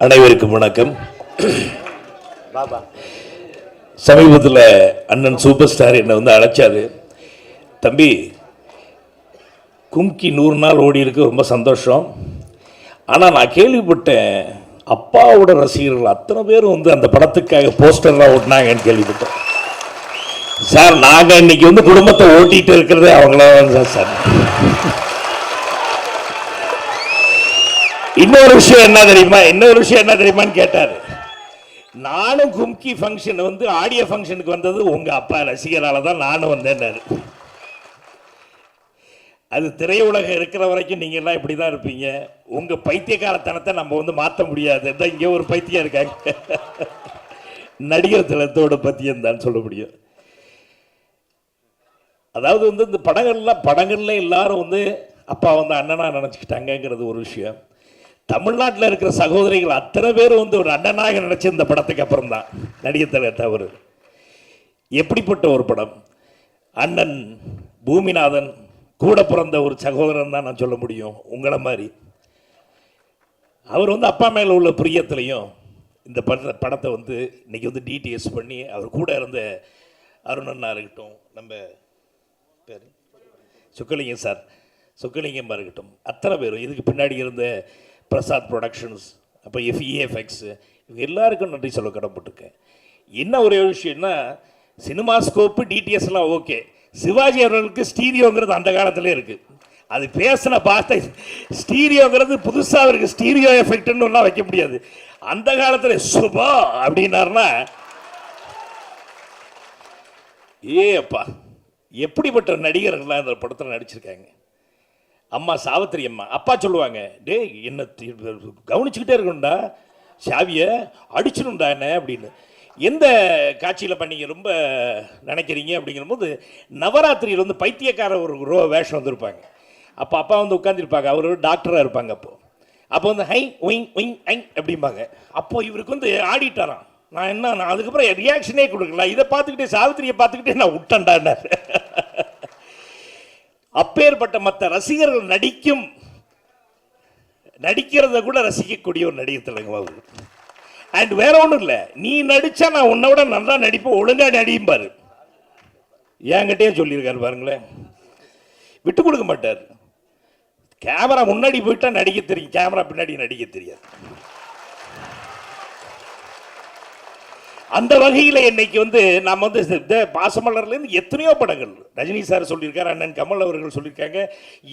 அனைவருக்கும் வணக்கம். சமீபத்தில் அண்ணன் சூப்பர் ஸ்டார் என்னை வந்து அழைச்சாரு. தம்பி, கும்கி 100 நாள் ஓடி இருக்கு, ரொம்ப சந்தோஷம். ஆனால் நான் கேள்விப்பட்டேன் அப்பாவோட ரசிகர்கள் அத்தனை பேரும் வந்து அந்த படத்துக்காக போஸ்டர்லாம் ஓட்டினாங்கன்னு கேள்விப்பட்டேன். சார், நாங்கள் இன்னைக்கு வந்து குடும்பத்தை ஓட்டிகிட்டு இருக்கிறதே அவங்களாம் சார். இன்னொரு விஷயம் என்ன தெரியுமான்னு கேட்டார். நானும் கும்கி ஃபங்க்ஷன் வந்து ஆடியோ ஃபங்க்ஷனுக்கு வந்தது உங்கள் அப்பா ரசிகரால் தான் நானும் வந்தேன்னாரு. அது திரையுலகம் இருக்கிற வரைக்கும் நீங்கள்லாம் இப்படி தான் இருப்பீங்க. உங்கள் பைத்தியக்காரத்தனத்தை நம்ம வந்து மாற்ற முடியாது. தான் இங்கே ஒரு பைத்தியம் இருக்காங்க, நடிகர் திலத்தோட பத்தியம் தான் சொல்ல முடியும். அதாவது வந்து இந்த படங்கள்ல எல்லாரும் வந்து அப்பா வந்து அண்ணனா நினச்சிக்கிட்டாங்கிறது ஒரு விஷயம். தமிழ்நாட்டில் இருக்கிற சகோதரிகள் அத்தனை பேர் வந்து ஒரு அண்ணனாக நினைச்ச இந்த படத்துக்கு அப்புறம் தான் நடிகர் திலகத்தை அவர். எப்படிப்பட்ட ஒரு படம்! அண்ணன் பூமிநாதன் கூட பிறந்த ஒரு சகோதரன் தான் நான் சொல்ல முடியும். உங்களை மாதிரி அவர் வந்து அப்பா மேலே உள்ள பிரியத்திலையும் இந்த படத்தை வந்து இன்னைக்கு வந்து டிடிஎஸ் பண்ணி அவர் கூட இருந்த அருணண்ணா இருக்கட்டும், நம்ம பேர் சுக்கலிங்கம் சார், சுக்கலிங்கமாக இருக்கட்டும், அத்தனை பேரும் இதுக்கு பின்னாடி இருந்த பிரசாத் ப்ரொடக்ஷன்ஸ், அப்போ எஃப்இஎஃப்எக்ஸ், இவங்க எல்லாருக்கும் நன்றி சொல்ல கடப்பட்டிருக்கேன். என்ன ஒரே விஷயம்னா, சினிமா ஸ்கோப்பு டிடிஎஸ்லாம் ஓகே, சிவாஜி அவர்களுக்கு ஸ்டீரியோங்கிறது அந்த காலத்திலே இருக்குது. அது பேசின பார்த்த ஸ்டீரியோங்கிறது புதுசாக அவருக்கு ஸ்டீரியோ எஃபெக்ட்னு ஒன்றா வைக்க முடியாது. அந்த காலத்தில் சுபா அப்படின்னாருன்னா அப்பா எப்படிப்பட்ட நடிகர்கள்லாம் இந்த படத்தில் நடிச்சிருக்காங்க. அம்மா சாவித்திரி அம்மா, அப்பா சொல்லுவாங்க, டே என்ன கவனிச்சுக்கிட்டே இருக்கணும்டா, சாவியை அடிச்சிடும்டா என்ன அப்படின்னு. எந்த காட்சியில் பண்ணீங்க ரொம்ப நினைக்கிறீங்க அப்படிங்கிறபோது, நவராத்திரியில் வந்து பைத்தியக்கார ஒரு வேஷம் வந்திருப்பாங்க. அப்போ அப்பா வந்து உட்காந்துருப்பாங்க, அவர் ஒரு டாக்டராக இருப்பாங்க. அப்போ வந்து ஹை ஒயிங் ஒயிங் ஐங் அப்படிம்பாங்க. அப்போது இவருக்கு வந்து ஆடிட்டாராம். நான் அதுக்கப்புறம் ரியாக்ஷனே கொடுக்கல, இதை பார்த்துக்கிட்டே சாவித்திரியை பார்த்துக்கிட்டே நான் விட்டேன்டான்னார். அப்பேற்பட்ட மற்ற ரசிகர்கள் நடிக்கிறத கூட ரசிக்கக்கூடிய ஒரு நடிகர் திலகம் அவர். அண்ட் வேற ஒன்றும் இல்லை, நீ நடிச்சா நான் உன்னை விட நல்லா நடிப்பேன், ஒழுங்கா நடியும்பாரு. என்கிட்டயே சொல்லியிருக்காரு பாருங்களேன். விட்டு கொடுக்க மாட்டார். கேமரா முன்னாடி போயிட்டா நடிக்க தெரியும், கேமரா பின்னாடி நடிக்க தெரியாது. அந்த வகையில் இன்னைக்கு வந்து நம்ம வந்து பாசமலர்லேருந்து எத்தனையோ படங்கள் ரஜினி சார் சொல்லியிருக்காரு, அண்ணன் கமல் அவர்கள் சொல்லியிருக்காங்க,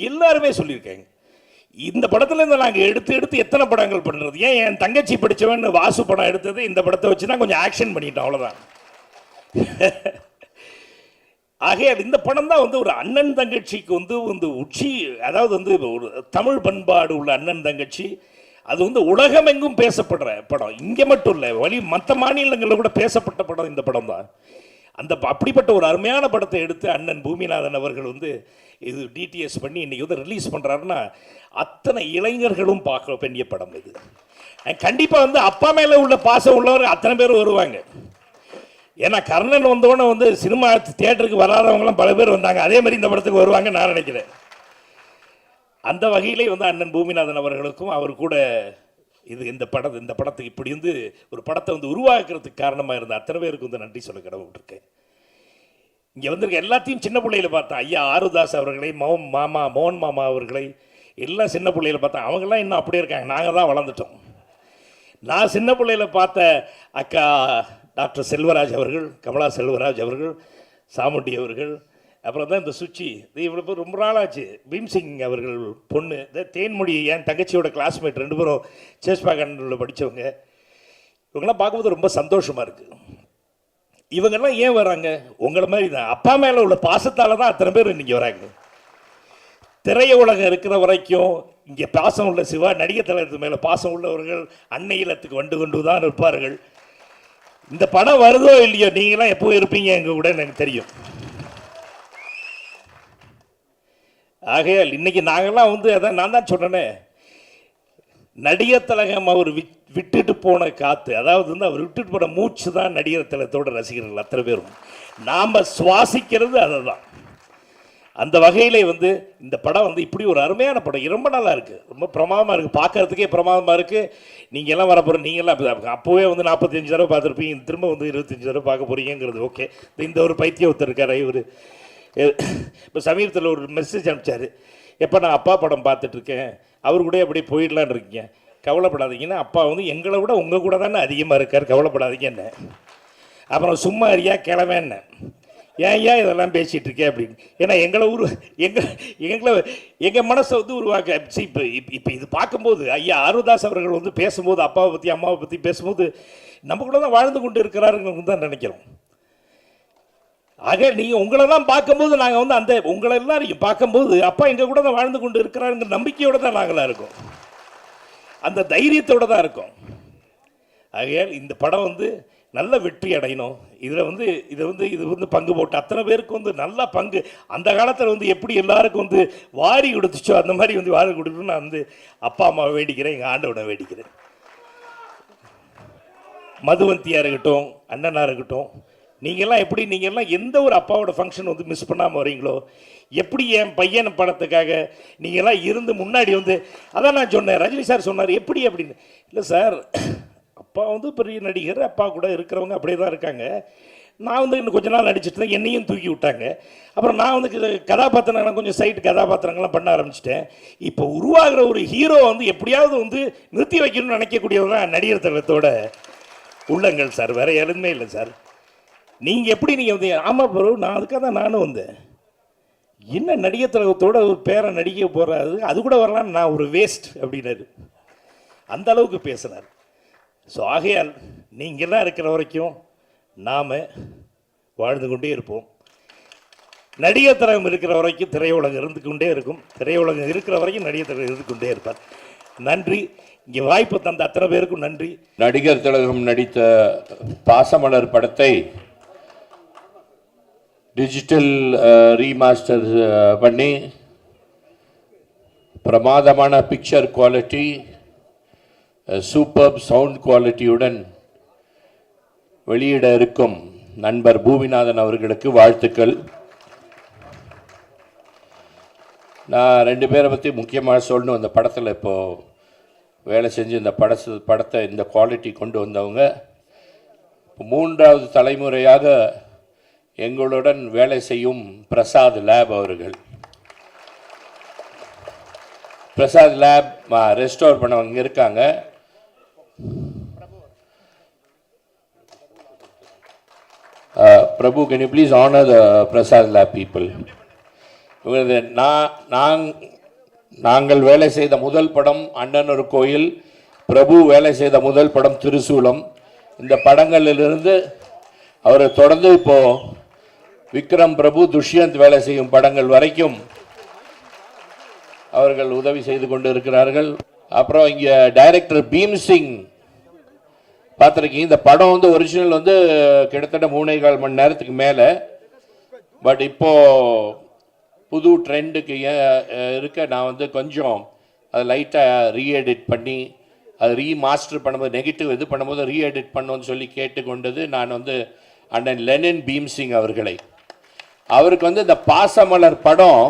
எல்லாருமே சொல்லியிருக்காங்க. இந்த படத்துலேருந்து நாங்கள் எடுத்து எத்தனை படங்கள் பண்ணுறது. ஏன் என் தங்கச்சி படித்தவன் வாசு படம் எடுத்தது இந்த படத்தை வச்சு தான் கொஞ்சம் ஆக்ஷன் பண்ணிட்டோம், அவ்வளோதான். ஆகவே இந்த படம் தான் வந்து ஒரு அண்ணன் தங்கச்சிக்கு வந்து உச்சி, அதாவது வந்து ஒரு தமிழ் பண்பாடு உள்ள அண்ணன் தங்கச்சி. அது வந்து உலகமெங்கும் பேசப்படுற படம், இங்கே மட்டும் இல்லை, மற்ற மாநிலங்களில் கூட பேசப்பட்ட படம் இந்த படம் தான். அப்படிப்பட்ட ஒரு அருமையான படத்தை எடுத்து அண்ணன் பூமிநாதன் அவர்கள் வந்து இது டிடிஎஸ் பண்ணி இன்னைக்கு வந்து ரிலீஸ் பண்ணுறாருன்னா, அத்தனை இளைஞர்களும் பார்க்க வேண்டிய படம் இது. கண்டிப்பாக வந்து அப்பா மேலே உள்ள பாசம் உள்ளவர் அத்தனை பேர் வருவாங்க. ஏன்னா கர்ணன் வந்தோடனே வந்து சினிமா தியேட்டருக்கு வராதவங்களாம் பல பேர் வந்தாங்க, அதே மாதிரி இந்த படத்துக்கு வருவாங்க நான் நினைக்கிறேன். அந்த வகையிலே வந்து அண்ணன் பூமிநாதன் அவர்களுக்கும் அவர் கூட இந்த படத்துக்கு இப்படி வந்து ஒரு படத்தை வந்து உருவாக்குறதுக்கு காரணமாக இருந்த அத்தனை பேருக்கு வந்து நன்றி சொல்ல கடவுள்ருக்கேன். இங்கே வந்திருக்க எல்லாத்தையும் சின்ன பிள்ளையில பார்த்தேன். ஐயா ஆருதாஸ் அவர்களை, மோகன் மாமா அவர்களை எல்லாம் சின்ன பிள்ளையில பார்த்தேன். அவங்கெல்லாம் இன்னும் அப்படியே இருக்காங்க, நாங்கள் தான் வளர்ந்துட்டோம். நான் சின்ன பிள்ளையில பார்த்த அக்கா டாக்டர் செல்வராஜ் அவர்கள், கமலா செல்வராஜ் அவர்கள், சாமுண்டி அவர்கள், அப்புறம் தான் இந்த சுச்சி, இது இவ்வளோ பேர் ரொம்ப நாளாச்சு. பீம்சிங் அவர்கள் பொண்ணு, இந்த தேன்மொழி என் தங்கச்சியோட கிளாஸ்மேட், 2 பேரும் சேஷ்பாகண்டில் படித்தவங்க. இவங்கெல்லாம் பார்க்கும்போது ரொம்ப சந்தோஷமாக இருக்குது. இவங்கெல்லாம் ஏன் வராங்க? உங்களை மாதிரி தான் அப்பா மேலே உள்ள பாசத்தால் தான் அத்தனை பேர் இன்றைக்கி வராங்க. திரைய உலகம் இருக்கிற வரைக்கும் இங்கே பாசம் உள்ள நடிகர் திலகத்து மேலே பாசம் உள்ளவர்கள் அன்னை இல்லத்துக்கு கொண்டு தான் இருப்பார்கள். இந்த படம் வருதோ இல்லையோ, நீங்களாம் எப்போ இருப்பீங்க எங்கள் கூட எனக்கு தெரியும். ஆகையால் இன்னைக்கு நாங்கள்லாம் வந்து அதான் நான் தான் சொன்னேனே, நடிகர் திலகம் அவர் விட்டுட்டு போன காற்று, அதாவது வந்து அவர் விட்டுட்டு போன மூச்சு தான் நடிகர் திலகத்தோட ரசிகர்கள் அத்தனை பேரும். நாம் சுவாசிக்கிறது அதை தான். அந்த வகையிலே வந்து இந்த படம் வந்து இப்படி ஒரு அருமையான படம், ரொம்ப நல்லா இருக்குது, ரொம்ப பிரமாதமாக இருக்குது, பார்க்கறதுக்கே பிரமாதமாக இருக்குது. நீங்கள் எல்லாம் வரப்போகிற நீங்கள்லாம் அப்போவே வந்து 45 தடவை பார்த்துருப்பீங்க, திரும்ப வந்து 25 தடவை பார்க்க போகிறீங்கிறது ஓகே. இந்த ஒரு பைத்தியம் ஒருத்தர் இருக்கார், இவர் இப்போ சமீபத்தில் ஒரு மெசேஜ் அனுப்பிச்சார், எப்போ நான் அப்பா படம் பார்த்துட்ருக்கேன், அவர் கூட அப்படியே போயிடலான்னு இருக்கீங்க, கவலைப்படாதீங்கன்னா அப்பா வந்து எங்களை விட உங்கள் கூட தானே அதிகமாக இருக்கார், கவலைப்படாதீங்க என்ன. அப்புறம் சும்மா அறியா கிளம்பேன்னு, ஏன் இதெல்லாம் பேசிகிட்டு இருக்கேன் அப்படின்னு. ஏன்னா எங்கள் மனசை வந்து உருவாக்க இப்போ இது பார்க்கும்போது ஐயா ஆர்வதாஸ் அவர்கள் வந்து பேசும்போது அப்பாவை பற்றி அம்மாவை பற்றி பேசும்போது நம்ம கூட தான் வாழ்ந்து கொண்டு இருக்கிறாருன்னு தான் நினைக்கிறோம். ஆக நீங்கள் உங்களெல்லாம் பார்க்கும்போது நாங்கள் வந்து அந்த உங்களெல்லாம் நீங்கள் பார்க்கும்போது அப்பா எங்கள் கூட தான் வாழ்ந்து கொண்டு இருக்கிறாருங்கிற நம்பிக்கையோடு தான் நாங்களாக இருக்கோம், அந்த தைரியத்தோடு தான் இருக்கோம். ஆகையால் இந்த படம் வந்து நல்ல வெற்றி அடையணும். இது வந்து பங்கு போட்டு அத்தனை பேருக்கு வந்து நல்ல பங்கு, அந்த காலத்தில் வந்து எப்படி எல்லாருக்கும் வந்து வாரி கொடுத்துச்சோ அந்த மாதிரி வந்து வாரி கொடுக்கணும்னு நான் வந்து அப்பா அம்மாவை வேண்டிக்கிறேன், எங்கள் ஆண்டவனை வேண்டிக்கிறேன். மதுவந்தியாக இருக்கட்டும், அண்ணனாக இருக்கட்டும், நீங்கள்லாம் எந்த ஒரு அப்பாவோட ஃபங்க்ஷன் வந்து மிஸ் பண்ணாமல் வரீங்களோ, எப்படி என் பையன் படத்துக்காக நீங்கள்லாம் இருந்து முன்னாடி வந்து அதான் நான் சொன்னேன், ரஜினி சார் சொன்னார் எப்படி அப்படின்னு. இல்லை சார், அப்பா வந்து பெரிய நடிகர், அப்பா கூட இருக்கிறவங்க அப்படியே தான் இருக்காங்க. நான் வந்து இன்னும் கொஞ்ச நாள் நடிச்சிட்டு தான் என்னையும் தூக்கி விட்டாங்க. அப்புறம் நான் வந்து கதாபாத்திரங்கள்லாம் கொஞ்சம் சைட்டு கதாபாத்திரங்கள்லாம் பண்ண ஆரம்பிச்சிட்டேன். இப்போ உருவாகிற ஒரு ஹீரோ வந்து எப்படியாவது வந்து நிறுத்தி வைக்கணும்னு நினைக்கக்கூடியவர் தான் நடிகர் திலகத்தோட உள்ளங்கள் சார், வேறு எதுவுமே இல்லை சார். நீங்கள் வந்து ஆமாம் ப்ரோ, நான் அதுக்காக தான் நானும் வந்தேன். என்ன நடிகர் திலகத்தோட ஒரு பேரை நடிக்க போகிறாரு, அது கூட வரலான்னு நான் ஒரு வேஸ்ட் அப்படின்னாரு, அந்த அளவுக்கு பேசினார். ஸோ ஆகையால் நீங்கள்லாம் இருக்கிற வரைக்கும் நாம் வாழ்ந்து கொண்டே இருப்போம். நடிகர் திலகம் இருக்கிற வரைக்கும் திரையுலகம் இருந்து கொண்டே இருக்கும், திரையுலகம் இருக்கிற வரைக்கும் நடிகர் திலகம் இருந்து கொண்டே இருப்பார். நன்றி, இங்கே வாய்ப்பு தந்த அத்தனை பேருக்கும் நன்றி. நடிகர் திலகம் நடித்த பாசமலர் படத்தை டிஜிட்டல் ரீமாஸ்டர் பண்ணி பிரமாதமான பிக்சர் குவாலிட்டி, சூப்பர் சவுண்ட் குவாலிட்டியுடன் வெளியிட இருக்கும் நண்பர் பூமிநாதன் அவர்களுக்கு வாழ்த்துக்கள். நான் 2 பேரை பற்றி முக்கியமாக சொல்லணும். இந்த படத்தில் இப்போது வேலை செஞ்சு இந்த படத்தை இந்த குவாலிட்டி கொண்டு வந்தவங்க, இப்போ 3வது தலைமுறையாக எங்களுடன் வேலை செய்யும் பிரசாத் லேப் அவர்கள். பிரசாத் லேப் ரெஸ்டோர் பண்ணவங்க இருக்காங்க. Prabhu, can you please honor the Prasad Lab people? நாங்கள் வேலை செய்த முதல் படம் அண்ணன் ஒரு கோயில், பிரபு வேலை செய்த முதல் படம் திருசூலம். இந்த படங்களிலிருந்து அவர் தொடர்ந்து இப்போ விக்ரம் பிரபு, துஷ்யந்த் வேலை செய்யும் படங்கள் வரைக்கும் அவர்கள் உதவி செய்து கொண்டு இருக்கிறார்கள். அப்புறம் இங்கே டைரக்டர் பீம்சிங் பார்த்துருக்கீங்க. இந்த படம் வந்து ஒரிஜினல் வந்து கிட்டத்தட்ட 3.25 மணி நேரத்துக்கு மேலே. பட் இப்போது புது ட்ரெண்டுக்கு இருக்க நான் வந்து கொஞ்சம் அதை லைட்டாக ரீஎடிட் பண்ணி அது ரீமாஸ்டர் பண்ணும்போது நெகட்டிவ் இது பண்ணும்போது ரீஎடிட் பண்ணுன்னு சொல்லி கேட்டுக்கொண்டது நான் வந்து அண்ணன் லெனின் பீம்சிங் அவர்களை. அவருக்கு வந்து இந்த பாசமலர் படம்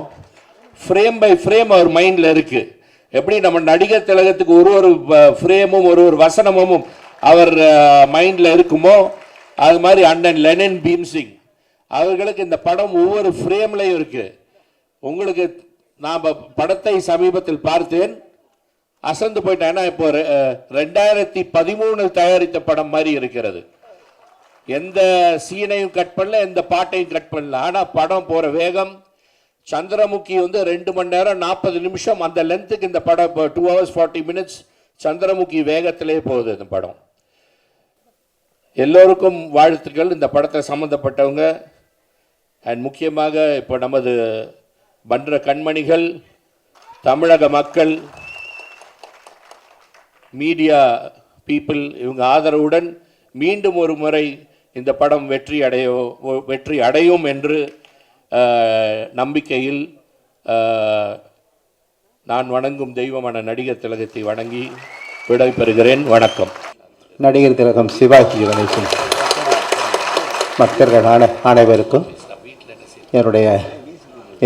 ஃப்ரேம் பை ஃப்ரேம் அவர் மைண்டில் இருக்குது. எப்படி நம்ம நடிகர் திலகத்துக்கு ஒரு ஃப்ரேமும் ஒரு வசனமும் அவர் மைண்டில் இருக்குமோ, அது மாதிரி அண்ணன் லெனின் பீம்சிங் அவர்களுக்கு இந்த படம் ஒவ்வொரு ஃப்ரேம்லையும் இருக்குது. உங்களுக்கு நான் படத்தை சமீபத்தில் பார்த்தேன், அசந்து போயிட்டேன். ஏன்னா இப்போ 2013 தயாரித்த படம் மாதிரி இருக்கிறது. எந்த சீனையும் கட் பண்ணல, எந்த பாட்டையும் கட் பண்ணல. ஆனால் படம் போகிற வேகம், சந்திரமுகி வந்து 2 மணி நேரம் 40 நிமிஷம் அந்த லென்த்துக்கு இந்த படம் இப்போ 2 hours 40 minutes சந்திரமுகி வேகத்திலே போகுது இந்த படம். எல்லோருக்கும் வாழ்த்துக்கள், இந்த படத்தை சம்மந்தப்பட்டவங்க. அண்ட் முக்கியமாக இப்போ நமது பண்ற கண்மணிகள், தமிழக மக்கள், மீடியா பீப்புள், இவங்க ஆதரவுடன் மீண்டும் ஒரு முறை இந்த படம் வெற்றி அடையும் என்று நம்பிக்கையில் நான் வணங்கும் தெய்வமான நடிகர் திலகத்தை வணங்கி விடைபெறுகிறேன். வணக்கம். நடிகர் திலகம் சிவாஜி கணேசன் மக்கள் அனைவருக்கும் என்னுடைய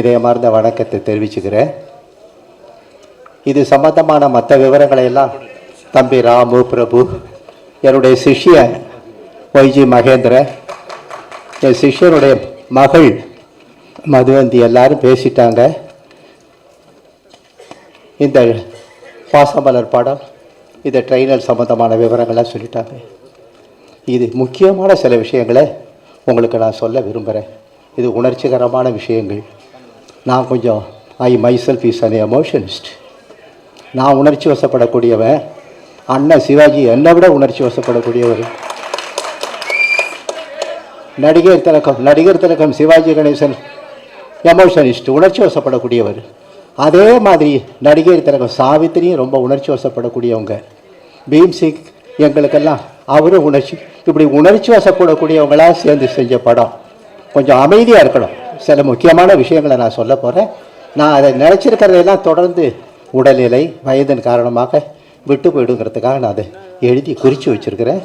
இதயமார்ந்த வணக்கத்தை தெரிவிச்சுக்கிறேன். இது சம்பந்தமான மற்ற விவரங்களை எல்லாம் தம்பி ராமு, பிரபு, என்னுடைய சிஷ்யன் ஒய்ஜி மகேந்திரன், என் சிஷ்யனுடைய மகள் மதுவந்தி எல்லாரும் பேசிட்டாங்க. இந்த பாசமலர் படம், இந்த ட்ரெயினர் சம்பந்தமான விவரங்கள்லாம் சொல்லிட்டாங்க. இது முக்கியமான சில விஷயங்களை உங்களுக்கு நான் சொல்ல விரும்புகிறேன். இது உணர்ச்சிகரமான விஷயங்கள். நான் கொஞ்சம் மைசெல்ஃப் இஸ் அன் எமோஷனிஸ்ட். நான் உணர்ச்சி வசப்படக்கூடியவன். அண்ணன் சிவாஜி என்னை விட உணர்ச்சி வசப்படக்கூடியவர். நடிகர் திலகம் சிவாஜி கணேசன் எமோஷனிஸ்ட், உணர்ச்சி வசப்படக்கூடியவர். அதே மாதிரி நடிகர் திலகம் சாவித்திரியும் ரொம்ப உணர்ச்சி வசப்படக்கூடியவங்க. பீம்சிங் எங்களுக்கெல்லாம் அவரும் இப்படி உணர்ச்சி வசப்படக்கூடியவங்களாக சேர்ந்து செஞ்ச படம். கொஞ்சம் அமைதியாக இருக்கணும். சில முக்கியமான விஷயங்களை நான் சொல்ல போகிறேன். நான் அதை நினச்சிருக்கிறதெல்லாம் தொடர்ந்து உடல்நிலை வயதின் காரணமாக விட்டு போயிடுங்கிறதுக்காக நான் அதை எழுதி குறித்து வச்சுருக்கிறேன்.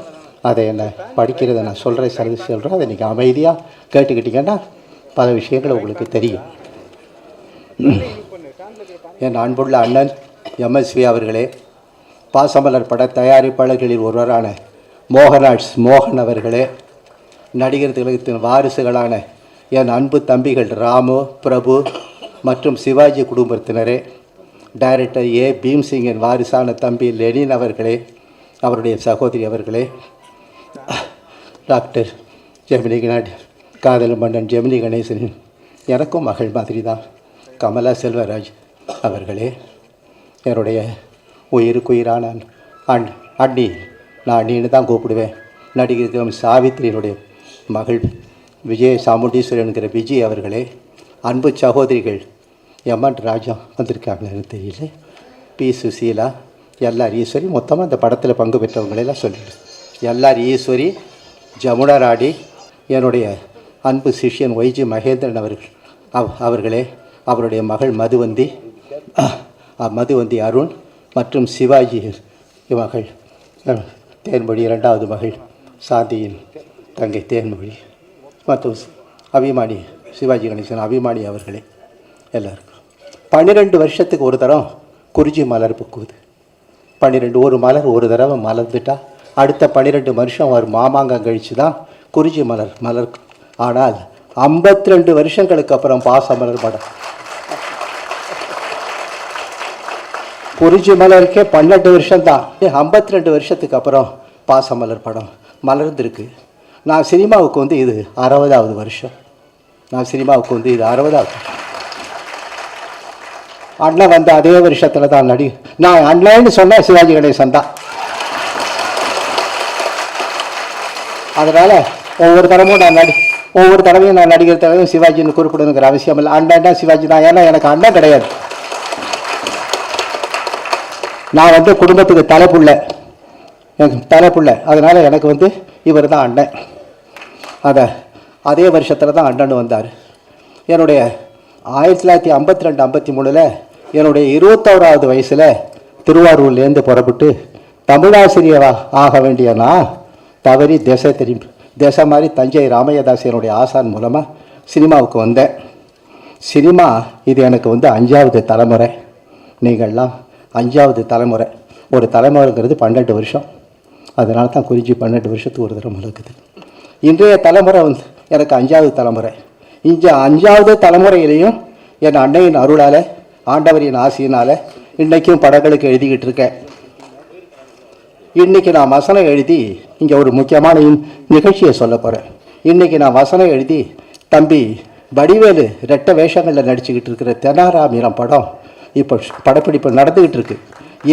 அதை என்ன படிக்கிறத நான் சொல்கிறேன். அதை நீங்கள் அமைதியாக கேட்டுக்கிட்டிங்கன்னா பல விஷயங்கள் உங்களுக்கு தெரியும். என் அன்புள்ள அண்ணன் எம்எஸ்வி அவர்களே, பாசமலர் பட தயாரிப்பாளர்களில் ஒருவரான மோகன் அவர்களே, நடிகர் திலகத்தின் வாரிசுகளான என் அன்பு தம்பிகள் ராமு, பிரபு மற்றும் சிவாஜி குடும்பத்தினரே, டைரக்டர் ஏ பீம்சிங்கின் வாரிசான தம்பி லெனின் அவர்களே, அவருடைய சகோதரி அவர்களே, டாக்டர் ஜெமினி காதல் மன்னன் ஜெமினி கணேசனின் எனக்கும் மகள் மாதிரி தான் கமலா செல்வராஜ் அவர்களே, என்னுடைய உயிருக்குயிரான அண்ணி, நான் அண்ணின்னு தான் கூப்பிடுவேன். நடிகர் சாவித்திரியினுடைய மகள் விஜய சாமுண்டீஸ்வரனுங்கிற விஜய் அவர்களே, அன்பு சகோதரிகள் எம்என் ராஜா வந்திருக்காங்கன்னு தெரியல, பி சுசீலா, எல்ஆர் ஈஸ்வரி, மொத்தமாக அந்த படத்தில் பங்கு பெற்றவங்களெல்லாம் சொல்லிவிடு. எல்ஆர் ஈஸ்வரி, ஜமுனா ராணி, என்னுடைய அன்பு சிஷ்யன் ஒய்ஜி மகேந்திரன் அவர்களே, அவருடைய மகள் மதுவந்தி அருண் மற்றும் சிவாஜி மகள் தேன்மொழி, இரண்டாவது மகள் சாந்தியின் தங்கை தேன்மொழி மற்றும் அபிமானி சிவாஜி கணேசன் அபிமானி அவர்களே, எல்லாருக்கும் 12 வருஷத்துக்கு ஒரு தரம் குறிஞ்சி மலர் பூக்குது. 12 ஒரு மலர் ஒரு தடவை மலர்ந்துட்டா அடுத்த 12 வருஷம் ஒரு மாமாங்கம் கழித்து தான் குறிஞ்சி மலர். ஆனால் 52 வருஷங்களுக்கு அப்புறம் பாசமலர் படம், குறிஞ்சி மலருக்கே 12 வருஷம்தான், 52 வருஷத்துக்கு அப்புறம் பாசமலர் படம் மலர்ந்துருக்கு. நான் சினிமாவுக்கு வந்து இது 60வது வருஷம். அண்ணன் வந்து அதே வருஷத்தில் தான் நான் அண்ணன்னு சொன்ன சிவாஜி கணேசன் தான். அதனால் ஒவ்வொரு தடவையும் நான் நடிகர் தலைவரும் சிவாஜின்னு குறிப்பிடணுங்கிற அவசியம் இல்லை. அண்ணன் சிவாஜி தான். ஏன்னா எனக்கு அண்ணன் கிடையாது. நான் வந்து குடும்பத்துக்கு தலைப்புள்ள, அதனால் எனக்கு வந்து இவர் தான் அண்ணன். அதே வருஷத்தில் தான் அண்ணன் வந்தார். என்னுடைய 1952-53 என்னுடைய 21வது வயசில் திருவாரூர்லேருந்து புறப்பட்டு தமிழாசிரியர் ஆக வேண்டிய நான் தவறி திசை மாதிரி தஞ்சை ராமையதாசனுடைய ஆசான் மூலமாக சினிமாவுக்கு வந்தேன். சினிமா இது எனக்கு வந்து 5வது தலைமுறை. நீங்கள்லாம் 5வது தலைமுறை. ஒரு தலைமுறைங்கிறது 12 வருஷம். அதனால தான் குறிஞ்சி 12 வருஷத்துக்கு ஒரு தடவை இருக்குது. இன்றைய தலைமுறை வந்து எனக்கு 5வது தலைமுறை. இந்த 5வது தலைமுறையிலையும் என் அன்னையின் அருளால், ஆண்டவரின் ஆசையினால் இன்றைக்கும் படங்களுக்கு எழுதிக்கிட்டு இருக்கேன். இன்றைக்கி நான் வசனம் எழுதி இங்கே ஒரு முக்கியமான நிகழ்ச்சியை சொல்ல போகிறேன். இன்றைக்கி நான் வசனம் எழுதி தம்பி வடிவேலு ரெட்ட வேஷங்களில் நடிச்சுக்கிட்டு இருக்கிற தெனாராமீரம் படம் இப்போ படப்பிடிப்பு நடந்துக்கிட்டு இருக்கு.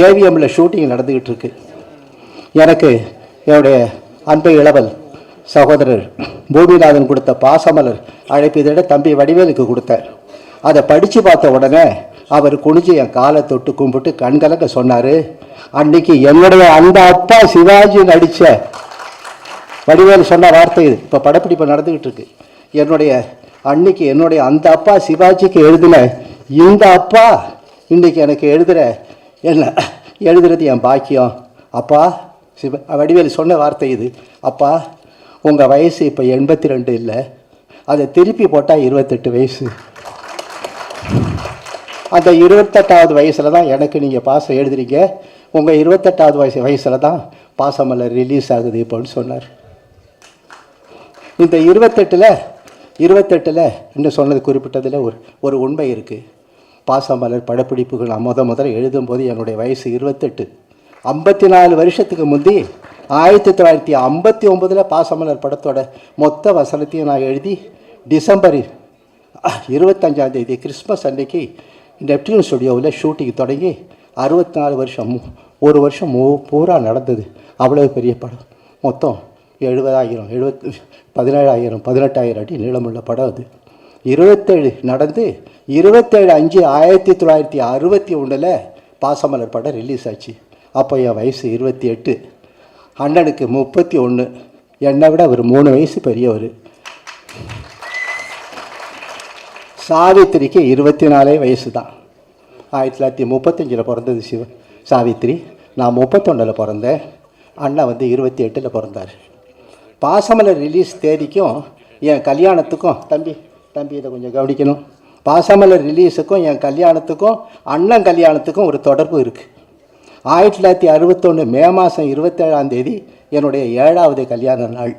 ஏவிஎம்மில் ஷூட்டிங் நடந்துக்கிட்டு இருக்கு. எனக்கு என்னுடைய அன்பை இளவல் சகோதரர் பூமிநாதன் கொடுத்த பாசமலர் அழைப்பதை தம்பி வடிவேலுக்கு கொடுத்தார். அதை படித்து பார்த்த உடனே அவர் குனிஞ்சு என் காலை தொட்டு கும்பிட்டு கண்கலக்க சொன்னார், அன்னைக்கு என்னுடைய அந்த அப்பா சிவாஜி நடித்த வடிவேலு சொன்ன வார்த்தை இது. இப்போ படப்பிடிப்பு நடந்துக்கிட்டு இருக்கு. அன்னைக்கு என்னுடைய அந்த அப்பா சிவாஜிக்கு எழுதின இந்த அப்பா இன்றைக்கி எனக்கு எழுதுறது என் பாக்கியம். அப்பா வடிவேலு சொன்ன வார்த்தை இது. அப்பா உங்கள் வயசு இப்போ 82 இல்லை, அதை திருப்பி போட்டால் 28 வயசு. அந்த 28வது வயசில் தான் எனக்கு நீங்கள் பாசம் எழுதுறீங்க, உங்கள் 28வது வயசில் தான் பாசமலர் ரிலீஸ் ஆகுது இப்போன்னு சொன்னார். இந்த 28ல் இன்னும் சொன்னது குறிப்பிட்டதில் ஒரு உண்மை இருக்குது. பாசமலர் படப்பிடிப்புகள் நான் முதல்ல எழுதும்போது என்னுடைய வயசு 28. 54 வருஷத்துக்கு முந்தி 1959 பாசமலர் படத்தோட மொத்த வசனத்தையும் நான் எழுதி டிசம்பர் 25ஆம் தேதி கிறிஸ்மஸ் அன்னைக்கு நெப்டியூன் ஸ்டுடியோவில் ஷூட்டிங் தொடங்கி 64 வருஷம், ஒரு வருஷம் பூரா நடந்தது. அவ்வளோ பெரிய படம். மொத்தம் 70,000 17,000 18,000 அடி நீளமுள்ள படம் அது. 27 நடந்து 27/5/1961 பாசமலர் படம் ரிலீஸ் ஆச்சு. அப்போ என் வயசு 28, அண்ணனுக்கு 31, என்னை விட ஒரு 3 வயசு பெரியவர். சாவித்திரிக்கு 24 வயசு தான். 1935 பிறந்தது சாவித்திரி. நான் 31 பிறந்தேன். அண்ணன் 28 பிறந்தார். பாசமலர் ரிலீஸ் தேதிக்கும் என் கல்யாணத்துக்கும் தம்பி இதை கொஞ்சம் கவனிக்கணும். பாசமலர் ரிலீஸுக்கும் என் கல்யாணத்துக்கும் அண்ணன் கல்யாணத்துக்கும் ஒரு தொடர்பு இருக்குது. 1961 மே மாதம் 27ஆம் தேதி என்னுடைய 7வது கல்யாண நாள்.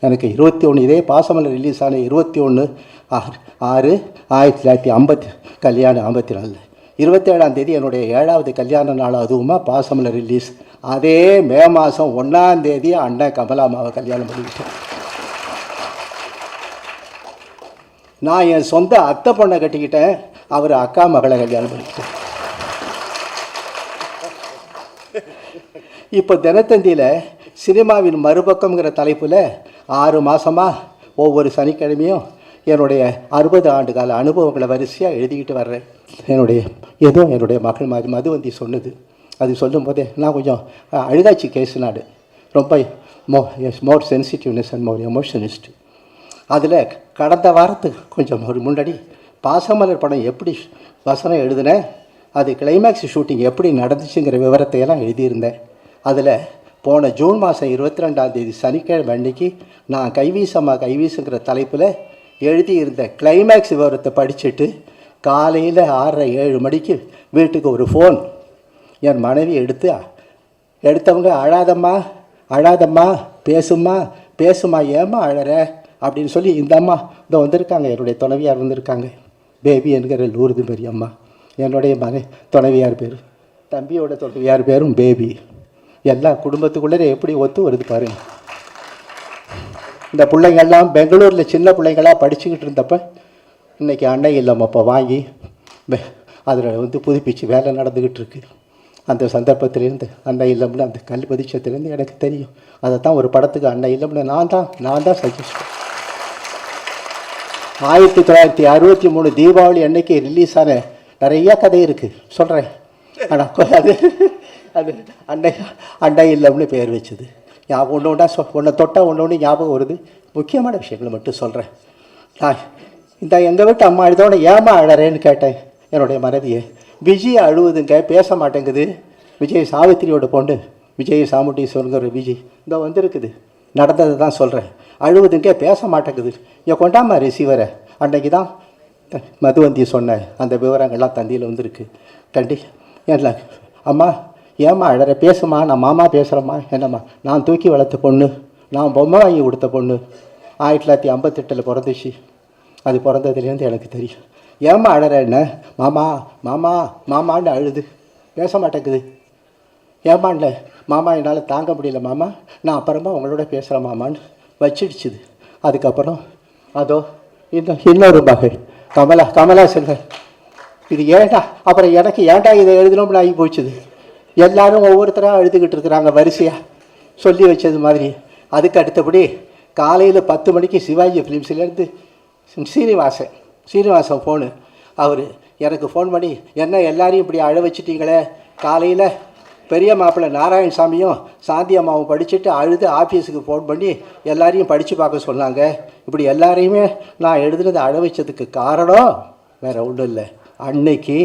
எனக்கு 21, இதே பாசமலர் ரிலீஸ் ஆன 21/6/1950 கல்யாணம் 54. 27ஆம் தேதி என்னுடைய 7வது கல்யாண நாள், அதுவுமா பாசமலர் ரிலீஸ். அதே மே மாதம் 1ஆம் தேதி அண்ணன் கமலாமாவை கல்யாணம் பண்ணிக்கிட்டேன். நான் என் சொந்த அத்தை பொண்ணை கட்டிக்கிட்டேன், அவர் அக்கா மகளை கல்யாணம் பண்ணிக்கிட்டேன். இப்போ தினத்தந்தியில் சினிமாவின் மறுபக்கம்ங்கிற தலைப்பில் 6 மாதமாக ஒவ்வொரு சனிக்கிழமையும் என்னுடைய 60 ஆண்டு கால அனுபவங்களை வரிசையாக எழுதிக்கிட்டு வர்றேன். என்னுடைய மகள் மாதிரி மதுவந்தி சொன்னது. அது சொல்லும்போதே நான் கொஞ்சம் அழுகாட்சி கேஸ், நாடு ரொம்ப மோர் சென்சிட்டிவ்னஸ் அண்ட் மோர் எமோஷனிஸ்ட். அதில் கடந்த வாரத்துக்கு கொஞ்சம் ஒரு முன்னாடி பாசமலர் படம் எப்படி வசனம் எழுதினேன், அது கிளைமேக்ஸ் ஷூட்டிங் எப்படி நடந்துச்சுங்கிற விவரத்தையெல்லாம் எழுதியிருந்தேன். அதில் போன ஜூன் மாதம் 22ஆம் தேதி சனிக்கிழமை அன்னைக்கு நான் கைவீசுங்கிற தலைப்பில் எழுதியிருந்த கிளைமேக்ஸ் விவரத்தை படிச்சுட்டு காலையில் 6:30-7 மணிக்கு வீட்டுக்கு ஒரு ஃபோன் என் மனைவி எடுத்தவங்க அழாதம்மா பேசுமா ஏம்மா அழற அப்படின்னு சொல்லி, இந்த அம்மா இதோ வந்திருக்காங்க, என்னுடைய துணைவியார் வந்திருக்காங்க, பேபி என்கிற லூர்து பெரியம்மா. என்னுடைய துணைவியார் பேர், தம்பியோட துணைவியார் பேரும் பேபி. எல்லா குடும்பத்துக்குள்ளே எப்படி ஒத்து வருது பாருங்க. இந்த பிள்ளைங்கள்லாம் பெங்களூரில் சின்ன பிள்ளைங்களாக படிச்சுக்கிட்டு இருந்தப்போ இன்றைக்கி அன்னை இல்லம் அப்போ வாங்கி அதில் புதுப்பிச்சு வேலை நடந்துக்கிட்டு இருக்கு. அந்த சந்தர்ப்பத்திலேருந்து அன்னை இல்லம்னு அந்த கல் பதிச்சத்துலேருந்து எனக்கு தெரியும். அதை தான் ஒரு படத்துக்கு அன்னை இல்லம்னு நான் தான் சஜஸ்ட். 1963 தீபாவளி அன்னைக்கு ரிலீஸ் ஆன நிறையா கதை இருக்குது சொல்கிறேன். ஆனால் அது அண்டை இல்லம்னு பேர் வச்சுது. ஞாபகம் ஒன்று தொட்டால் ஒன்று ஞாபகம் வருது. முக்கியமான விஷயங்களை மட்டும் சொல்கிறேன். நான் எங்கள் வீட்டு அம்மா இதோட ஏமா அழறேன்னு கேட்டேன் என்னுடைய மனைவியை. விஜய் அழுவுதுங்க, பேச மாட்டேங்குது. விஜய் சாவித்திரியோட பொண்ணு, விஜய் சாமுண்டீஸ்வரங்கிற விஜய் இந்த வந்திருக்குது. நடந்ததை தான் சொல்கிறேன். அழுவுதுங்க, பேச மாட்டேங்குது. என் கொண்டாமா ரிசீவரை. அன்றைக்கு தான் மதுவந்தி சொன்ன அந்த விவரங்கள்லாம் தந்தியில் வந்திருக்கு. ஏன்ல அம்மா ஏம்மா அழற, பேசுமா, நான் மாமா பேசுகிறேம்மா. என்னம்மா, நான் தூக்கி வளர்த்த பொண்ணு, நான் பொம்மை வாங்கி கொடுத்த பொண்ணு. 1958 பிறந்துச்சு. அது பிறந்ததுலேருந்து எனக்கு தெரியும். ஏம்மா அழற, என்ன மாமான்னு அழுது, பேச மாட்டேங்குது. ஏமாண்ட மாமா, என்னால் தாங்க முடியல மாமா, நான் அப்புறமா உங்களோட பேசுகிறேன் மாமான்னு வச்சிடுச்சுது. அதுக்கப்புறம் அதோ இன்னொரு மகள் கமலா செல்வன். இது ஏண்டா, அப்புறம் எனக்கு ஏண்டா இதை எழுதணும்னு ஆகி போச்சுது. எல்லாரும் ஒவ்வொருத்தராக எழுதிக்கிட்டு இருக்கிறாங்க வரிசையாக சொல்லி வச்சது மாதிரி. அதுக்கு அடுத்தபடி காலையில் 10 மணிக்கு சிவாஜி ஃபிலிம்ஸ்லேருந்து சீனிவாசன் ஃபோனு. அவர் எனக்கு ஃபோன் பண்ணி, என்ன எல்லாரையும் இப்படி அழ வச்சிட்டீங்களே, காலையில் பெரிய மாப்பிள்ளை நாராயணசாமியும் சாந்தி அம்மாவும் படிச்சுட்டு அழுது ஆஃபீஸுக்கு ஃபோன் பண்ணி எல்லாரையும் படித்து பார்க்க சொன்னாங்க. இப்படி எல்லாரையுமே நான் எழுதுனது அழ வச்சதுக்கு காரணம் வேறு ஒன்றும் இல்லை. அன்னைக்கு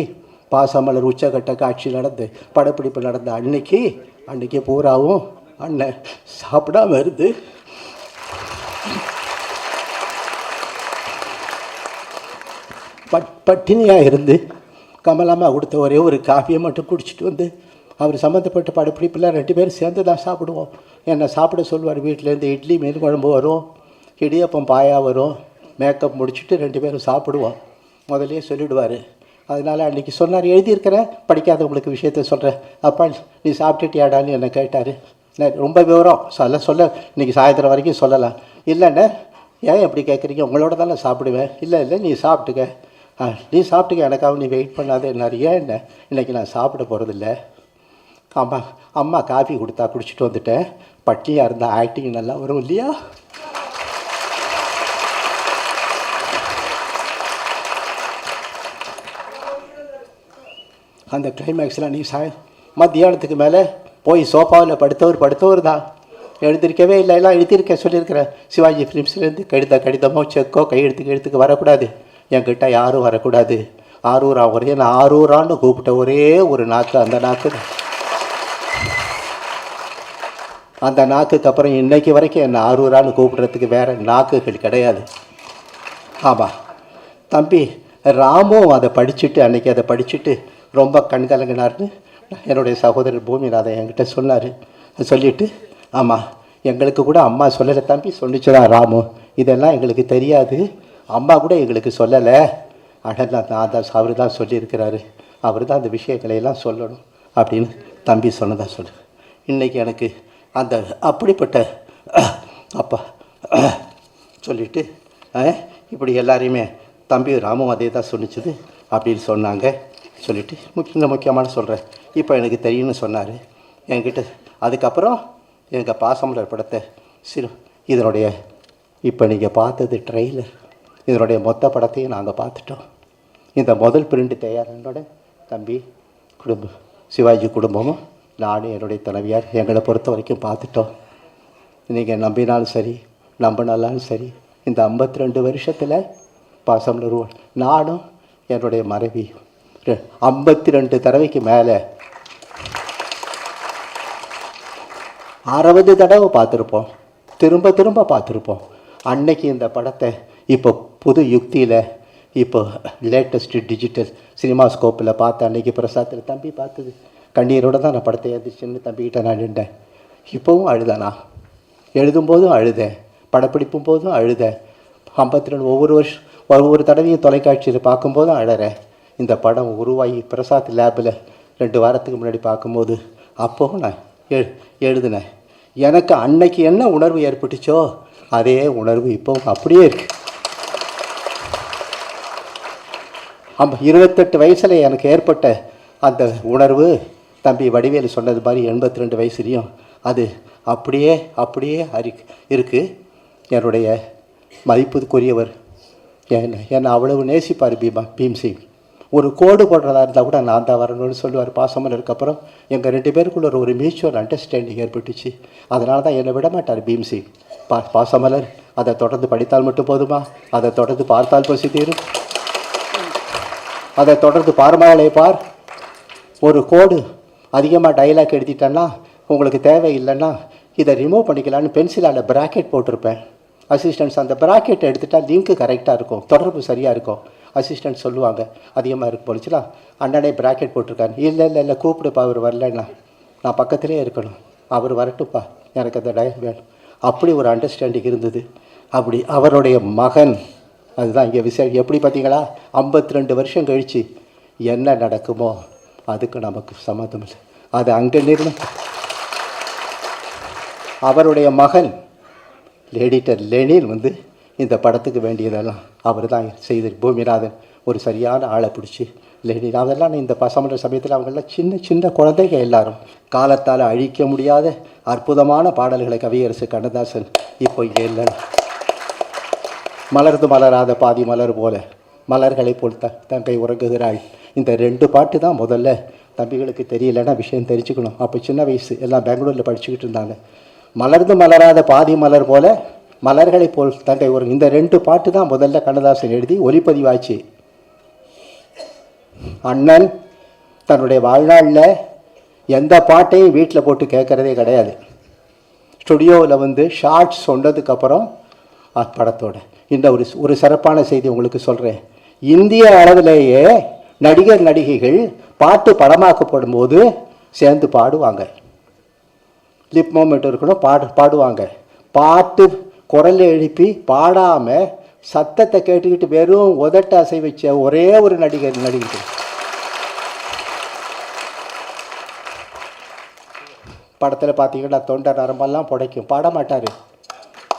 பாசமலர் உச்சகட்ட காட்சி நடந்து படப்பிடிப்பு நடந்த அன்னைக்கு பூராவும் அண்ணன் சாப்பிடாம இருந்து பட்டினியாக இருந்து கமலாம்மா கொடுத்த ஒரே ஒரு காஃபியை மட்டும் குடிச்சிட்டு வந்து அவர் சம்மந்தப்பட்ட படப்பிடிப்பில் 2 பேரும் சேர்ந்து தான் சாப்பிடுவோம். என்னை சாப்பிட சொல்லுவார். வீட்டிலேருந்து இட்லி மீன் குழம்பு வரும், இடியப்பம் பாயா வரும். மேக்கப் முடிச்சுட்டு 2 பேரும் சாப்பிடுவோம். முதலே சொல்லிவிடுவார். அதனால் அன்றைக்கி சொன்னார், எழுதியிருக்கிறேன் படிக்காதவங்களுக்கு விஷயத்த சொல்கிறேன். அப்பா நீ சாப்பிட்டுட்டியாடான்னு என்னை கேட்டார். ரொம்ப விவரம் சொல்ல இன்றைக்கி சாயந்தரம் வரைக்கும் சொல்லலாம். இல்லைண்ணே ஏன் எப்படி கேட்குறீங்க, உங்களோட தானே சாப்பிடுவேன். இல்லை நீ சாப்பிட்டுக்க, நீ சாப்பிட்டுக்க, எனக்காக நீ வெயிட் பண்ணாதே. நிறைய என்ன இன்றைக்கி நான் சாப்பிட போகிறதில்ல. அம்மா காஃபி கொடுத்தா குடிச்சிட்டு வந்துட்டேன். பட்டினியாக இருந்தால் ஆக்டிங் நல்லா வரும் இல்லையா? அந்த கிளைமேக்ஸில் நீ மத்தியானத்துக்கு மேலே போய் சோஃபாவில் படுத்தவர் தான். எழுதியிருக்கவே இல்லை, எல்லாம் எழுதியிருக்கேன் சொல்லியிருக்கிறேன். சிவாஜி ஃபிலிம்ஸ்லேருந்து கடிதமோ செக்கோ கையெழுத்துக்கு வரக்கூடாது, என்கிட்ட யாரும் வரக்கூடாது. ஆரூரா ஒரே நான் ஆரூரான்னு கூப்பிட்ட ஒரே ஒரு நாக்கு அந்த நாக்கு தான். அந்த நாக்குக்கு அப்புறம் இன்னைக்கு வரைக்கும் என்னை ஆரூரான்னு கூப்பிடுறதுக்கு வேறு நாக்குகள் கிடையாது. ஆமாம் தம்பி ராமும் அதை படிச்சுட்டு அன்றைக்கி அதை படிச்சுட்டு ரொம்ப கண்கலங்கினார்னு என்னுடைய சகோதரர் பூமிநாதன் என்கிட்ட சொன்னார். சொல்லிவிட்டு ஆமாம் எங்களுக்கு கூட அம்மா சொல்லலை தம்பி, சொல்லிச்சுதான் ராமு, இதெல்லாம் எங்களுக்கு தெரியாது, அம்மா கூட எங்களுக்கு சொல்லலை. அடலாம் அவர் தான் சொல்லியிருக்கிறாரு, அவர் தான் அந்த விஷயங்களையெல்லாம் சொல்லணும் அப்படின்னு தம்பி சொன்னதாக சொல்லு. இன்றைக்கி எனக்கு அந்த அப்படிப்பட்ட அப்பா சொல்லிவிட்டு இப்படி எல்லாரையுமே தம்பி ராமும் அதே தான் சொன்னிச்சுது அப்படின்னு சொன்னாங்க. சொல்லிவிட்டு முக்கியமான சொல்கிறேன், இப்போ எனக்கு தெரியும்னு சொன்னார் என்கிட்ட. அதுக்கப்புறம் எங்கள் பாசமலர் படத்தை இதனுடைய இப்போ நீங்கள் பார்த்தது ட்ரெய்லர், இதனுடைய மொத்த படத்தையும் நாங்கள் பார்த்துட்டோம். இந்த முதல் பிரிண்ட் தயாரினோட தம்பி குடும்பம் சிவாஜி குடும்பமும் நானும் என்னுடைய தலைவியார் எங்களை பொறுத்த வரைக்கும் பார்த்துட்டோம். நீங்கள் நம்பினாலும் சரி நம்பினாலும் சரி, இந்த 52 வருஷத்தில் பாசமலர் நானும் என்னுடைய மனைவி 52 தடவைக்கு மேலே 60 தடவை பார்த்துருப்போம், திரும்ப பார்த்துருப்போம். அன்னைக்கு இந்த படத்தை இப்போ புது யுக்தியில் இப்போ லேட்டஸ்ட்டு டிஜிட்டல் சினிமா ஸ்கோப்பில் பார்த்து அன்றைக்கி பிரசாத்தில் தம்பி பார்த்தது கண்ணீரோடு தான் நான் படத்தை எழுதிச்சுன்னு தம்பிக்கிட்ட நான் நின்றேன். இப்போவும் அழுதானா, எழுதும்போதும் அழுதேன், படப்பிடிப்பும் போதும் அழுதேன். 52 ஒவ்வொரு தடவையும் தொலைக்காட்சியில் பார்க்கும்போதும் அழறேன். இந்த படம் உருவாகி பிரசாத் லேபில் 2 வாரத்துக்கு முன்னாடி பார்க்கும்போது அப்போவும் நான் எழுதினேன். எனக்கு அன்னைக்கு என்ன உணர்வு ஏற்பட்டுச்சோ அதே உணர்வு இப்போவும் அப்படியே இருக்கு. 28 வயசில் எனக்கு ஏற்பட்ட அந்த உணர்வு தம்பி வடிவேலு சொன்னது மாதிரி 82 வயசுலேயும் அது அப்படியே இருக்குது. என்னுடைய மதிப்புக்குரியவர் என்னை அவ்வளவு நேசிப்பார் பீம்சிங். ஒரு கோடு போடுறதா இருந்தால் கூட நான் தான் வரணும்னு சொல்லுவார். பாசமலருக்கு அப்புறம் எங்கள் 2 பேருக்குள்ள ஒரு மியூச்சுவல் அண்டர்ஸ்டாண்டிங் ஏற்பட்டுச்சு. அதனால தான் என்னை விட மாட்டார் பீம்சிங். பாசமலர் அதை தொடர்ந்து படித்தால் மட்டும் போதுமா, அதை தொடர்ந்து பார்த்தால் பசி தீரும், அதை தொடர்ந்து பார்மாலை பார். ஒரு கோடு அதிகமாக டைலாக் எழுதிட்டேன்னா உங்களுக்கு தேவையில்லைன்னா இதை ரிமூவ் பண்ணிக்கலான்னு பென்சிலால் ப்ராக்கெட் போட்டிருப்பேன். அசிஸ்டன்ட்ஸ் அந்த ப்ராக்கெட் எடுத்துட்டால் லிங்க்கு கரெக்டாக இருக்கும், தொடர்பு சரியாக இருக்கும். அசிஸ்டன்ட் சொல்லுவாங்க அதிகமாக இருக்கு போலிச்சுனா அண்ணனே ப்ராக்கெட் போட்டிருக்காரு. இல்லை கூப்பிடுப்பா, அவர் வரலன்னா நான் பக்கத்திலே இருக்கணும், அவர் வரட்டுப்பா, எனக்கு அந்த வேணும். அப்படி ஒரு அண்டர்ஸ்டாண்டிங் இருந்தது. அப்படி அவருடைய மகன், அதுதான் இங்கே விசேஷம். எப்படி பார்த்தீங்களா, 52 வருஷம் கழித்து என்ன நடக்குமோ அதுக்கு நமக்கு சம்மந்தம் இல்லை, அது அங்கே நிர்ணயம். அவருடைய மகன் எடிட்டர் லெனின் இந்த படத்துக்கு வேண்டியதெல்லாம் அவர் தான் செய்து. பூமிநாதன் ஒரு சரியான ஆளை பிடிச்சி லெனின் அதெல்லாம் இந்த பசமன்ற சமயத்தில் அவங்கெல்லாம் சின்ன குழந்தைங்க எல்லாரும் காலத்தால் அழிக்க முடியாத அற்புதமான பாடல்களை கவியரசு கண்ணதாசன் இப்போ இங்கே இல்லை. மலர்ந்து மலராத பாதி மலர் போல மலர்களை போல் தங்கை உறங்குகிறாள். இந்த 2 பாட்டு தான் முதல்ல தம்பிகளுக்கு தெரியலைன்னா விஷயம் தெரிஞ்சுக்கணும். அப்போ சின்ன வயசு எல்லாம் பெங்களூரில் படிச்சுக்கிட்டு இருந்தாங்க. மலர்ந்து மலராத பாதி மலர் போல மலர்களை போல் தங்கை உறங்கு, இந்த 2 பாட்டு தான் முதல்ல கண்ணதாசன் எழுதி ஒளிப்பதிவாச்சு. அண்ணன் தன்னுடைய வாழ்நாளில் எந்த பாட்டையும் வீட்டில் போட்டு கேட்குறதே கிடையாது. ஸ்டுடியோவில் ஷார்ட்ஸ் சொன்னதுக்கப்புறம் படத்தோட இந்த ஒரு சிறப்பான செய்தி உங்களுக்கு சொல்கிறேன். இந்திய அளவிலேயே நடிகர் நடிகைகள் பாட்டு படமாக்கப்படும் போது சேர்ந்து பாடுவாங்க. லிப் மூமெண்ட் இருக்கணும், பாடுவாங்க. பாட்டு குரல் எழுப்பி பாடாமல் சத்தத்தை கேட்டுக்கிட்டு வெறும் உதட்ட அசை வச்ச ஒரே ஒரு நடிகர் நடிகர்கள். படத்தில் பார்த்தீங்கன்னா தொண்டை நரம்பெல்லாம் புடைக்கும், பாட மாட்டார்.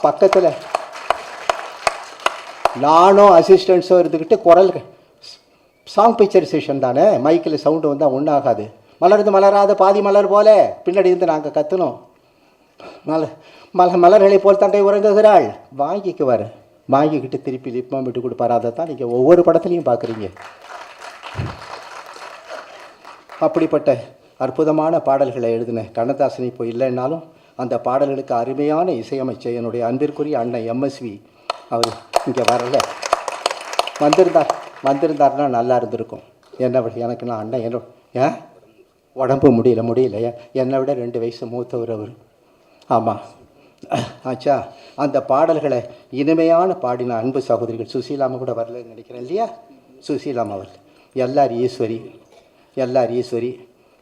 பக்கத்தில் நானும் அசிஸ்டன்ஸும் இருந்துக்கிட்டு குரல் சாங் பிக்சரைசேஷன் தானே, மைக்கில் சவுண்டு வந்தால் ஒன்றாகாது. மலருது மலராத பாதி மலர் போல பின்னாடி இருந்து நாங்கள் கற்றணும். மலர்களை போல் தங்கை உறங்குகிறாள் வாங்கிக்குவார். வாங்கிக்கிட்டு திருப்பி லிப்பம் விட்டு கொடுப்பாரு. அதை தான் நீங்கள் ஒவ்வொரு படத்துலையும் பார்க்குறீங்க. அப்படிப்பட்ட அற்புதமான பாடல்களை எழுதின கண்ணதாசன் இப்போ இல்லைன்னாலும் அந்த பாடல்களுக்கு அருமையான இசையமைச்ச என்னுடைய அன்பிற்குரிய அண்ணன் எம்எஸ்வி அவர் இங்கே வரல. வந்திருந்தாருன்னா நல்லா இருந்திருக்கும். என்னை விட எனக்கு நான் அண்ணன் ஏன் உடம்பு முடியல என்னை விட 2 வயசு மூத்தவர் அவர். ஆமாம் ஆச்சா. அந்த பாடல்களை இனிமையான பாடின அன்பு சகோதரிகள் சுசீலாமா கூட வரலன்னு நினைக்கிறேன் இல்லையா? சுசீலாமா அவர் எல்லார் ஈஸ்வரி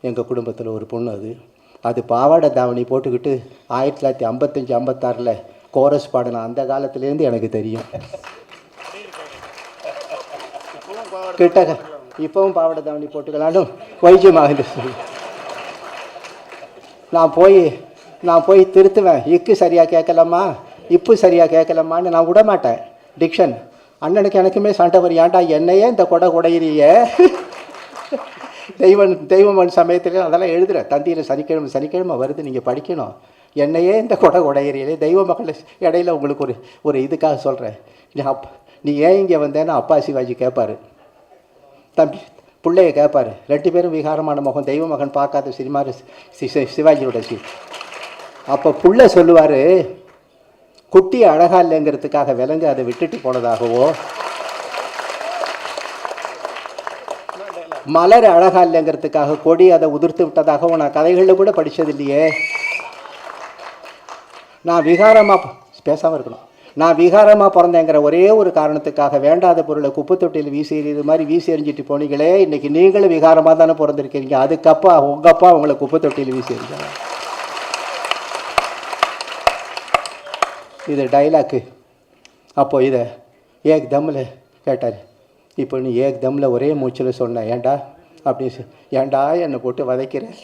எங்கள் குடும்பத்தில் ஒரு பொண்ணு. அது பாவாடை தாவணி போட்டுக்கிட்டு 1955-56 கோரஸ் பாடின அந்த காலத்துலேருந்து எனக்கு தெரியும். கிட்டக இப்போவும் பாவாடை தாவணி போட்டுக்கலாலும் வைத்தியமாக நான் போய் திருத்துவேன். இக்கு சரியாக கேட்கலாமா, இப்பு சரியாக கேட்கலாமான்னு நான் விட மாட்டேன். டிக்ஷன் அண்ணனுக்கு எனக்குமே சண்டை வரும். ஏன்டா என்னையே இந்த குடையிறிய தெய்வமன் சமயத்தில் அதெல்லாம் எழுதுகிறேன். தந்தியில் சனிக்கிழமை வருது, நீங்கள் படிக்கணும். என்னையே இந்த குடையிறியே தெய்வ மக்கள் இடையில உங்களுக்கு ஒரு இதுக்காக சொல்கிறேன். நீ ஏன் இங்கே வந்தேன்னா அப்பா சிவாஜி கேட்பார், தம்பி பிள்ளைய கேட்பார். 2 பேரும் விகாரமான முகம், தெய்வ மகன் பார்க்காத சினிமா சிவாஜியோட சீன். அப்போ புள்ள சொல்லுவார், குட்டி அழகா இல்லைங்கிறதுக்காக விலங்கு அதை விட்டுட்டு போனதாகவோ, மலர் அழகா இல்லைங்கிறதுக்காக கொடி அதை உதிர்த்து விட்டதாகவும் நான் கதைகளில் கூட படித்தது இல்லையே. நான் விகாரமாக பிறந்தேங்கிற ஒரே ஒரு காரணத்துக்காக வேண்டாத பொருளை குப்பை தொட்டியில் வீசி எறிது மாதிரி வீசி எறிஞ்சிட்டு போனீங்களே. இன்றைக்கி நீங்களும் விகாரமாக தானே பிறந்திருக்கிறீங்க. அதுக்கப்பா உங்கள் அப்பா உங்களை குப்பை தொட்டியில் வீசி எறிஞ்சாங்க. இது டைலாக்கு. அப்போது இதை ஏக் தம்மில் கேட்டார். இப்போ நீ ஏக் தம்மில் ஒரே மூச்சில் சொன்ன ஏண்டா அப்படின்னு, ஏண்டா என்னை போட்டு வதைக்கிறேன்.